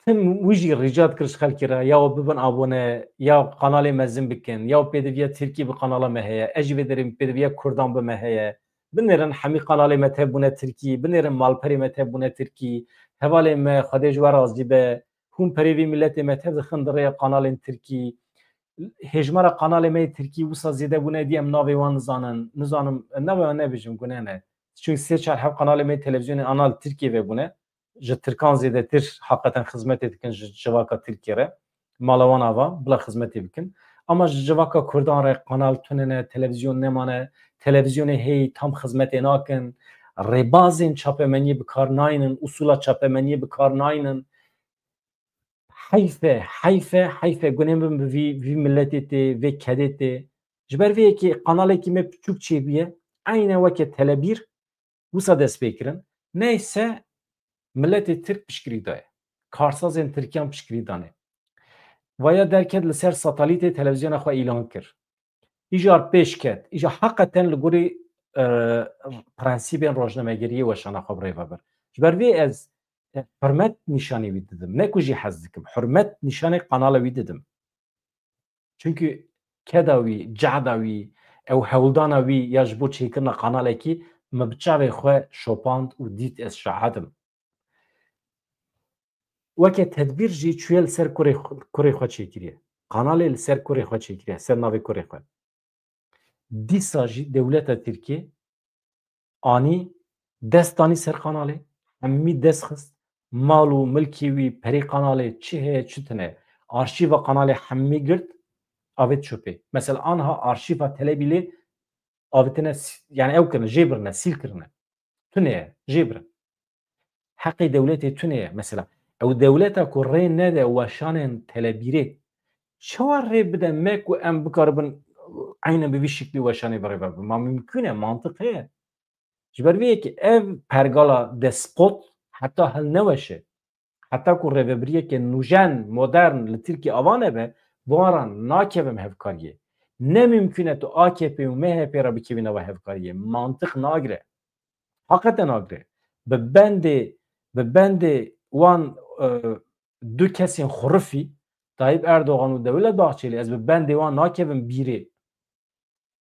tim wî jî ricat kir ji xelkê re ya bibin abone ya kanalê mezin bikin ya pêdiviya Tirkî bi kanala me heye ez jî vê derê pêdiviya Kurdan bi me heye binêrin hemî kanalê me tev bûne Tirkî binêrin malperê me tev bûne Tirkî hevalê me Xwedê ji we razî be hûn perêvî milletê me tev dixin di rêya kanalên Tirkî hêjmara kanalê me Tirkî wisa zêde bûne dî em navê wan nizanim navê wan nebêjim guneh ne çünkü sê çar hev kanalê me televizyonê anal Tirkiye vebûne ji Tirkan zêdetir heqeten xizmetê dikin ji civaka Tirkiye re mala wan ava bila xizmetê bikin ama ji civaka Kurdan re kanal tunene televizyon nemane televizyonê hey tam xizmetê nakin rêbazên çapemeniyê bikar nayînin usula çapemeniyê bikar nayînin heyfe gunên bin bi vî milletê tê vê kedê tê ji ber vê yekê kanalekî me piçûk çêbûye aynen weke Tele1 wisa dest pê kirin neyse milletê Tirk piştgirî daye karsazên Tirkiyan piştgirî danê vaya derket li ser satelîtê televizyona xwe îlan kir îjar pêş ket îja heqeten li gorî prensîbên rojnamegeriyê weşana xwe birêve bir ji ber vê ez hürmet nişanê wî didim ne ku jî hez dikim hürmet nişanê kanala wî didim çünkü keda wî cehda wî ew hewldana wî ya ji bo çêkirina kanalekî me bi çavê xwe şopand û dît ez şahedim weke tedbîr jî çûye li ser kurê xwe çêkiriye kanalê li ser kurê xwe çêkiriye ser navê kurê xwe dîsa jî dewleta Tirkiye anî dest danî ser kanalê hemî dest xist mal û milkê wî perê kanalê çi heye çi tune arşîva kanalê hemî girt avêt çöpê mesela anha arşîva Telebîlê avêtine yani ew kirine jê birine sîl kirine tune ye jê birin heqê dewletê tune ye mesela ew dewleta ku rê nede weşanên Telebîrê çawa rê bide me ku em bikaribin aynen bi vî şiklî weşanê birêve bin ma mümkün e mantık heye ji ber vê yekê ev pergala despot heta hil neweşe heta ku rêvebiriyekê nûjen modern li Tirkiye ava nebe waran nakevim hevkariyê ne mümkün e tu AKP û MHP re bikevî nava hevkariyê mantık nagire heqeten nagire bi bendê wan du kesên xurifî Tayyip Erdogan û Devlet Bahçeli ez bi bendê wan nakevim bîrê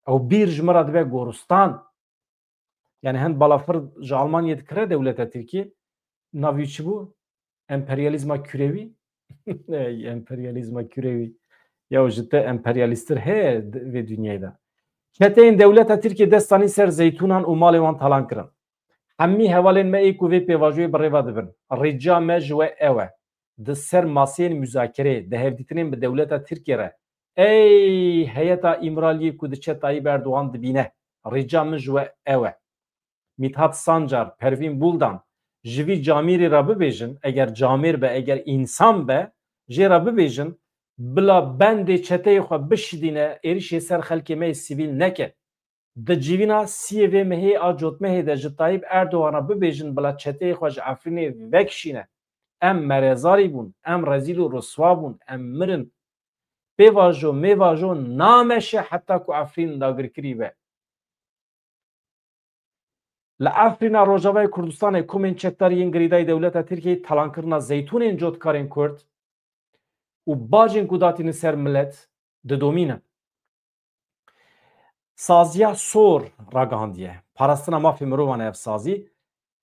ew bîr ji me re dibe goristan yani hin balafir ji Almanyayê dikire dewleta Tirkiye navî çi bû emperyalîzma kürewî emperyalîzma kürewî ya ji te emperyalîstir heye vê dünyayê de çeteyên dewleta Tirkiye dest danî ser zeytûnan û malê wan talan kirin hemî hevalên me ê ku vê pêvajoyê birêva dibin rêca me ji we ew e di ser maseyên müzakerê di hevdîtinên bi dewleta Tirkiye re ey heyeta îmraliyê ku diçe Tayyip Erdogan dibîne rêca min ji we ew e Mithat Sancar Pervîn Buldan ji vî camîrê re bibêjin eger camêr be eger însan be jê re bibêjin bila bendê çeteyê xwe bişidîne êrişê ser xelkê me sivîl neke di civîna Siyevê mehê a cotmehê de ji Tayyip Erdogan re bibêjin bila çeteyê xwe ji Efrînê vekişîne em merezarî bûn em rezîl û riswa bûn em mirin pêvajo mêvajo nameşe heta ku Efrîn dagirkirî be li Efrîna Rojavayê Kurdistanê komên çekdariyên girîdayî dewleta Tirkiyeyê talankirina zeytûnên cotkarên Kurd û bajên ku datîne ser millet didomînin saziya sor ragihandiye parastina mafê mirovan ev sazî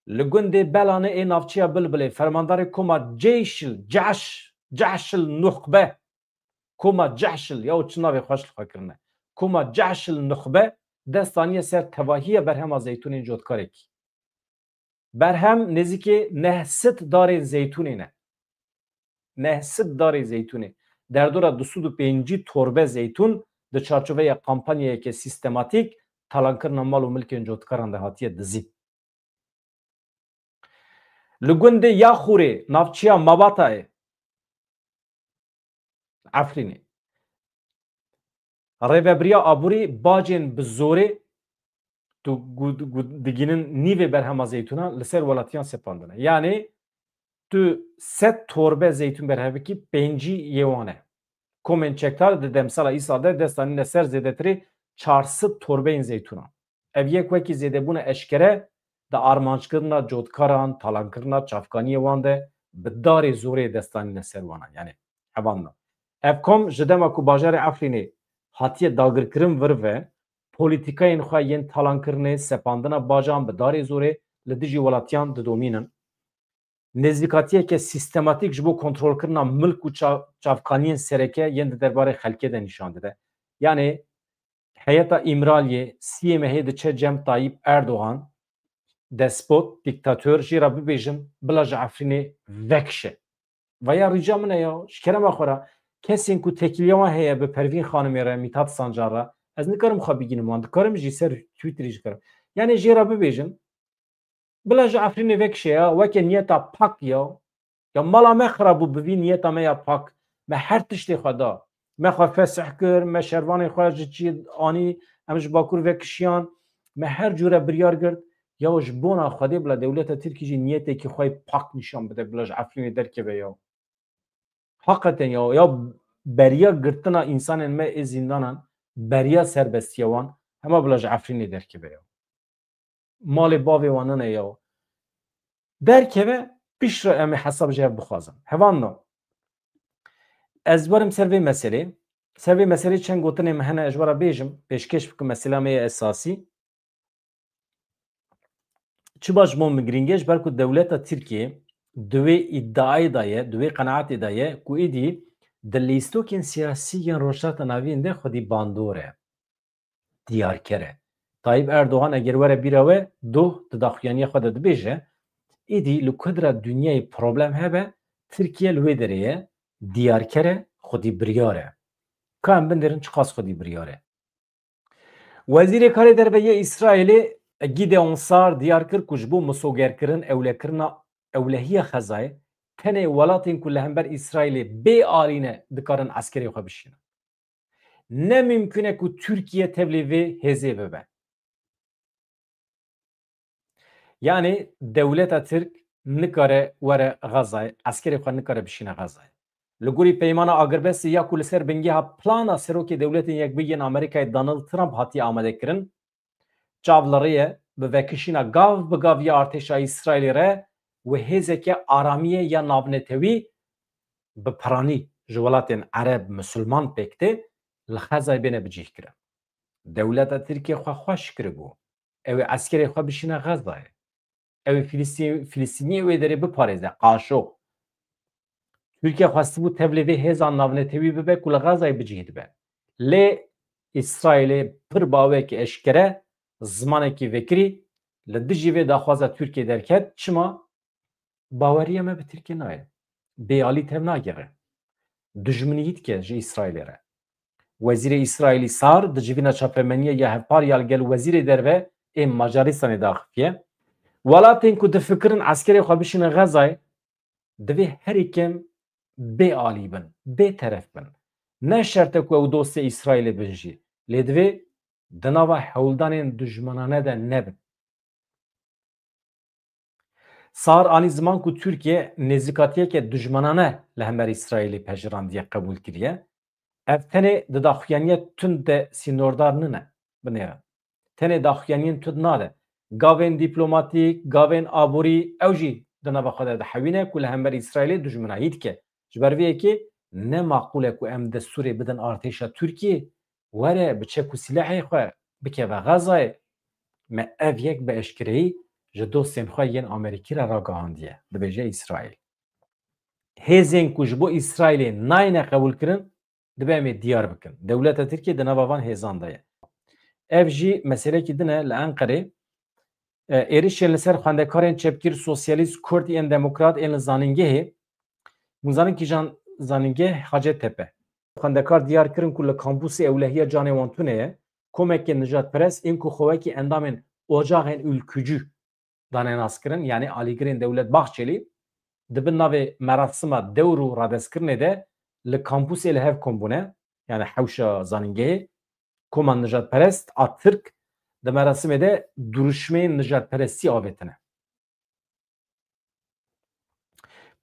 li gundê belanê ê navçeya Bilbilê fermandarê koma Ceşil Nuxbe koma Ceşil ya çi navê xweş li xwe kirine koma Ceşil Nuxbe dest daniye ser tevahiya berhema zeytûnên cotkarekî berhem nêzîkî nehsit darên zeytûnê ne nehsit darê zeytûnê derdora 205 torbe zeytûn di çarçoveya kampanyayeke sîstematîk talankirina mal û milkên cotkaran de hatiye dizî li gundê Yaxûrê navçeya Mabatayê Efrînê rêveberiya aborî bacên bi zorê digînin nîvê berhema zeytûna li ser welatiyan sepandine yani tu 100 torbe zeytûn berhevekî 5 yê wan e Komen çektar de demsala İsa'da destanın eser zedetri çarsı torbeyn zeytuna. Ev yek veki zede buna eşkere da armançkırına, cotkaran, talankırına, çafkaniye vande bidari zore destanın eser vana. Yani hevanla. Ev kom jidema ku bajare Afrinê hatiye dagirkirin vir ve politikayên xwe yên talankirine sepandina bajan bi darê zorê li dijî welatiyan didomînin. Nêzîkatiyeke sîstematik ji bo kontrolkirina milk û çavkaniyên sereke yên di derbarê xelkê de nîşan dide. Yani heyeta İmraliyê CMH diçe Cem Tayyip Erdoğan despot, diktatör jî ra bibêjin bila ji Efrînê vekişe. Veya rica min e ya ji kerema xwe re kesên ku tekiliya wan heye bi Pervîn Xanimê re Mithat Sancar re ez nikarim xwe bigînim wan dikarim jî ser Twitterê jî karim. Yani jê ra bibêjin bila ji Efrînê vekişe ya weke niyeta pak ya mala me xirabû bivî niyeta me ya pak me her tiştê xwe da me xwe fesih kir me şervanê xwe ji çî anî em ji Bakur vekişiyan me her cure biryar girt ya ji bona Xwedê bila dewleta Tirkî jî niyetekî xwe pak nîşan bide bila ji Efrînê derkeve ya. Hakikaten ya beriya girtina insanên me ê zindanan beriya serbestiya wan hema bila ji Efrînê derkeve ya. Malê bavê wan ne ya. Derkeve piştre em ê hesab ji hev bixwazin. Hevanno ez warim ser vê meselê. Ser vê meselê çend gotinê me hene ez wara bêjim pêşkêş bikim mesela me ye esasî. Çi baş bo min giring e ji ber ku dewleta Tirkiye di wê îddiayê da ye, di wê qenaetê da ye ku êdî di lîstokên siyasî yên rojhilata navîn de xwedî bandor e. Diyarker e. Tayyip Erdoğan eger were bîra we doh di daxuyaniya xwe de dibêje êdî li ku dira dunyayê problem hebe Tirkiye li wê derê ye diyarker e xwedî biryar e. Ka em binêrin çi qas xwedî biryar e. Wezîrê Karê Derve İsraîlê Gideon Sar diyar kir ku ji bo misogerkirin ewlekirina ewlehiya Xezayê tenê welatên ku li hember İsraîlê bê alîne dikarin eskerê xwe bişînin. Ne mümkün e ku Türkiye tevlî vê hêzê bibe. Yani dewleta Tirk nikare were Xezayê eskerê xwe nikare bişîne Xezayê. Li gorî peymana agirbestê ya ku li ser bingeha plana serokê dewletên Yekbûyî yên Amerîkayê Donald Trump hatiye amadekirin çavleriye bi vekişîna gav bi gav ya artêşa İsraîlê re û hêzeke aramiye ya navnetewî bi piranî ji welatên Ereb Müslüman pêk tê li Xezayê bêne bicih kirin. Dewleta Tirkiye xwe xweş kiribû. Ew ê eskerê xwe bişîne Xezayê. Ew ê Filîstîniyê wê derê biparêze qaşo. Türkiye xwestibû tevlî vê hêzan navnetewî bibe ku li Xezayê bicih dibe. Lê İsraîlê pir bawekî eşkere zimanekî vekirî li dijî vê daxwaza Tirkiye derket çima baweriya me bi Tirkiye naye. Bêalî tev nagere. Dijminî dike ji İsraîlê re. Wezîrê İsraîlî Sar di civîna çapemeniya ya hevpariya li gel Wezîrê Derve ên Macaristanê daxifiye. Welatên ku difikirin eskerê xwe bişîne Xezayê divê herêkem bêalî bin, bêteref bin. Ne şert e ku ew dosyê İsraîlê bin jî. Lê divê di nava hewldanên dijmanane de nebin. Sar anî ziman ku Tirkiye nêzîkatiyeke dijmanane li hember İsraîlê pejirandîye qebûl kiriye, ev tenê di daxuyaniya tund de sînordar nine binêrin. Tenê daxuyaniyên tund nade. Gavên dîplomatîk, gavên aborî ew jî di nava xwe de dihewîne ku li hember İsraîlê dijminayî dike. Ji ber vê yekê ne maqûl e ku em destûrê bidin artêşa Tirkiye were biçe ku silahê xwe bikeve Xezayê me ev yek bi eşkireyî ji dosyên xwe yên Amerîkî re ragihandiye dibêje İsraîl. Hêzên ku ji bo İsraîlê nayêne qebûl kirin dibe em ê diyar bikin. Dewleta Tirkiye di nava van hêzan de ye. Ev jî meselekî din e li Enqerê êrişên li ser xwendekarên çepgîr sosyalîst Kurd yên demokrat ên li zanîngehê hûn kîjan zanîngeh Hacettepe. Xwendekar diyar kirin ku li kampûsê ewlehiya canê wan tune ye komekên nijadperest ên ku xwewekî endamên ocağên ülkücü danê naskirin yani alîgirên Dewlet Bahçelî dibin navê merasima dewr û radestkirinê de li kampûsê li hev kombûne yani hewşa zanîngehê koma nijadperest a Tirk di merasimê de duruşmeyên nijadperestî avêtine.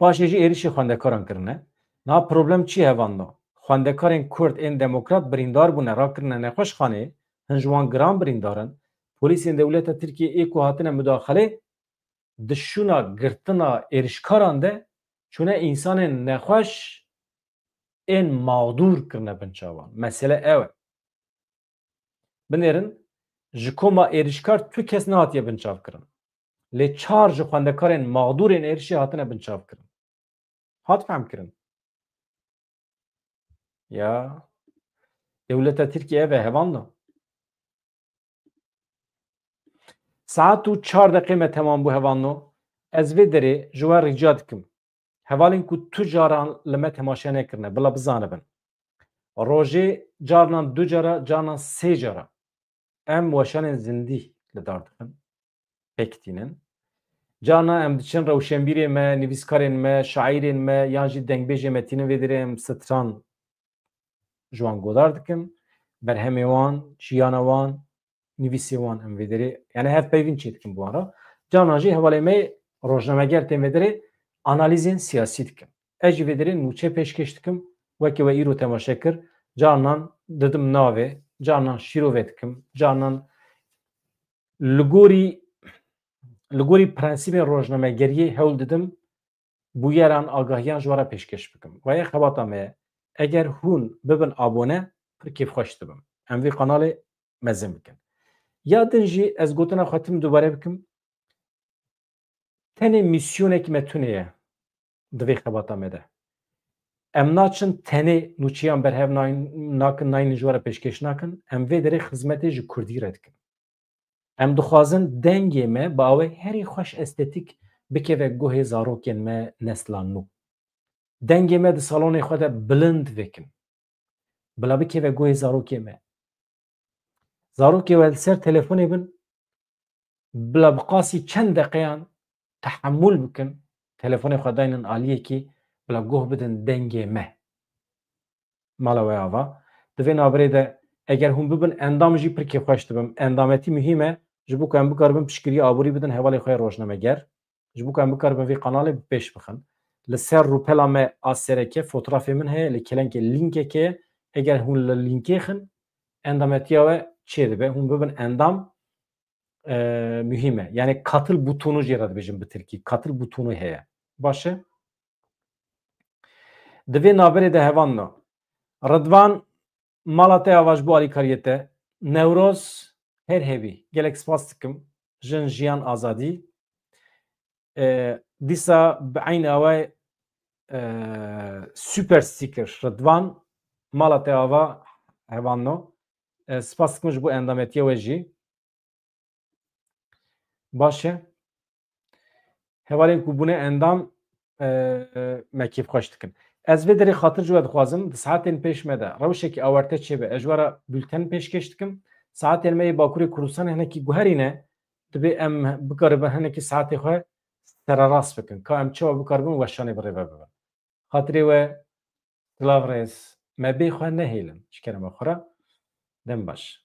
Paşê jî êrişî xwendekaran kirine. Niha problem çi hevan da? xwendekarên Kurd ên demokrat birîndar bûne rakirine nexweşxanê hin ji wan giran birîndarin polîsên dewleta Tirkiye ê ku hatine müdaxelê di şûna girtina êrişkaran de çûne însanên nexweş ên mağdûr kirine bin çavan. Mesele ew e. Binêrin ji koma êrişkar tu kes nehatiye binçavkirin. Lê çar ji xwendekarên mağdûrên êrişî hatine binçavkirin. Hat femkirin. Ya dewleta Tirkiye ve hevanla. Saet û 4 deqê me temam bû hevanno. Ez vê derê ji we rica dikim. Hevalên ku tu caran li me temaşe nekirine bila bizanibin. Rojê carinan 2 cara, carinan 3 cara. Em weşanên zindî li dar dikin. Pêk Cana em diçin rewşenbîrê me, nivîskarên me, şaîrên me yan jî dengbêjê me tînin vê derê em stran ji wan godar dikin. Berhemê wan, jiyana wan, nivîsê wan em vê derê yani hevpeyvîn çê dikin bu ara. Cana jî hevalê me rojnameger tên vê derê analîzên siyasî dikin. Ez jî vê derê nûçe pêşkêş dikim wekî we îro temaşe kir. Canan didim navê, canan şîrovê dikim, canan li gorî prensîbên rojnamegeriyê hewl didim bûyeran agahiyan ji we re pêşkêş bikim. Vayê xebata me ye eger hûn bibin abone pir kêfxweş dibim. Em vê kanalê mezin bikin. Ya din jî ez gotina xwe tim dubare bikim tenê mîsyonekî me tune ye di vê xebata me de. Em naçin tenê nûçiyan berhev nakin nayînên ji we re pêşkêş nakin em vê derê xizmetê ji Kurdî re dikin. Em dixwazin dengê me bi awê herî xweş estetik bikeve guhê zarokên me neslan nû. Dengê me di salonê xwe de bilind vekin. Bila bikeve guhê zarokê me. Zarokê we li ser telefonê bin bila bi qasî çend deqeyan tehemmûl bikin telefonê xwe dayînin aliyekî bila guh bidin dengê me. Mala we ava. Di vê naberê de eger hûn bibin endam jî pir kêfxweş dibim. Endametî mühîm e ji bo ku em bikaribin piştgirî aborî bidin hevalê xwe rojnameger. Ji bo ku em bikaribin vê kanalê bi pêş bixin. Li ser rûpela me a sereke fotoğrafê min heye li kelenkê linkekê ye eger hûn li linkê xin endametiya we çê dibe. Hûn bibin endam mühîm e. Yani katıl butonu jê re dibêjin bi Tirkî. Katıl butonu heye. Baş e? Di vê naberê de hevanna. Rıdvan mala te ava ji bo alîkariyê te. Newroz her hevî. Gelek spas dikim. Jin jiyan azadî. Dîsa bi eyn awê super sticker Rıdvan mala te ava hevanno. Spas dikim ji bo endametiya we jî. Baş e? Hevalên ku bûne endam me kêfxweş dikin. Ez vê derê xatir ji we dixwazim di saetên pêş me de rewşekî awarte çêbe ez ji we re bülten pêşkêş dikim. Saetên me yê Bakurê Kurdistanê hinekî guherî ne dibê em bikaribin hinekî saetê xwe sererast bikin. Ka em çawa bikaribin weşanê bi rêve bibin. Xatirê we silav rêz me bê xwe nehêlin ji kerema xwe re dem baş.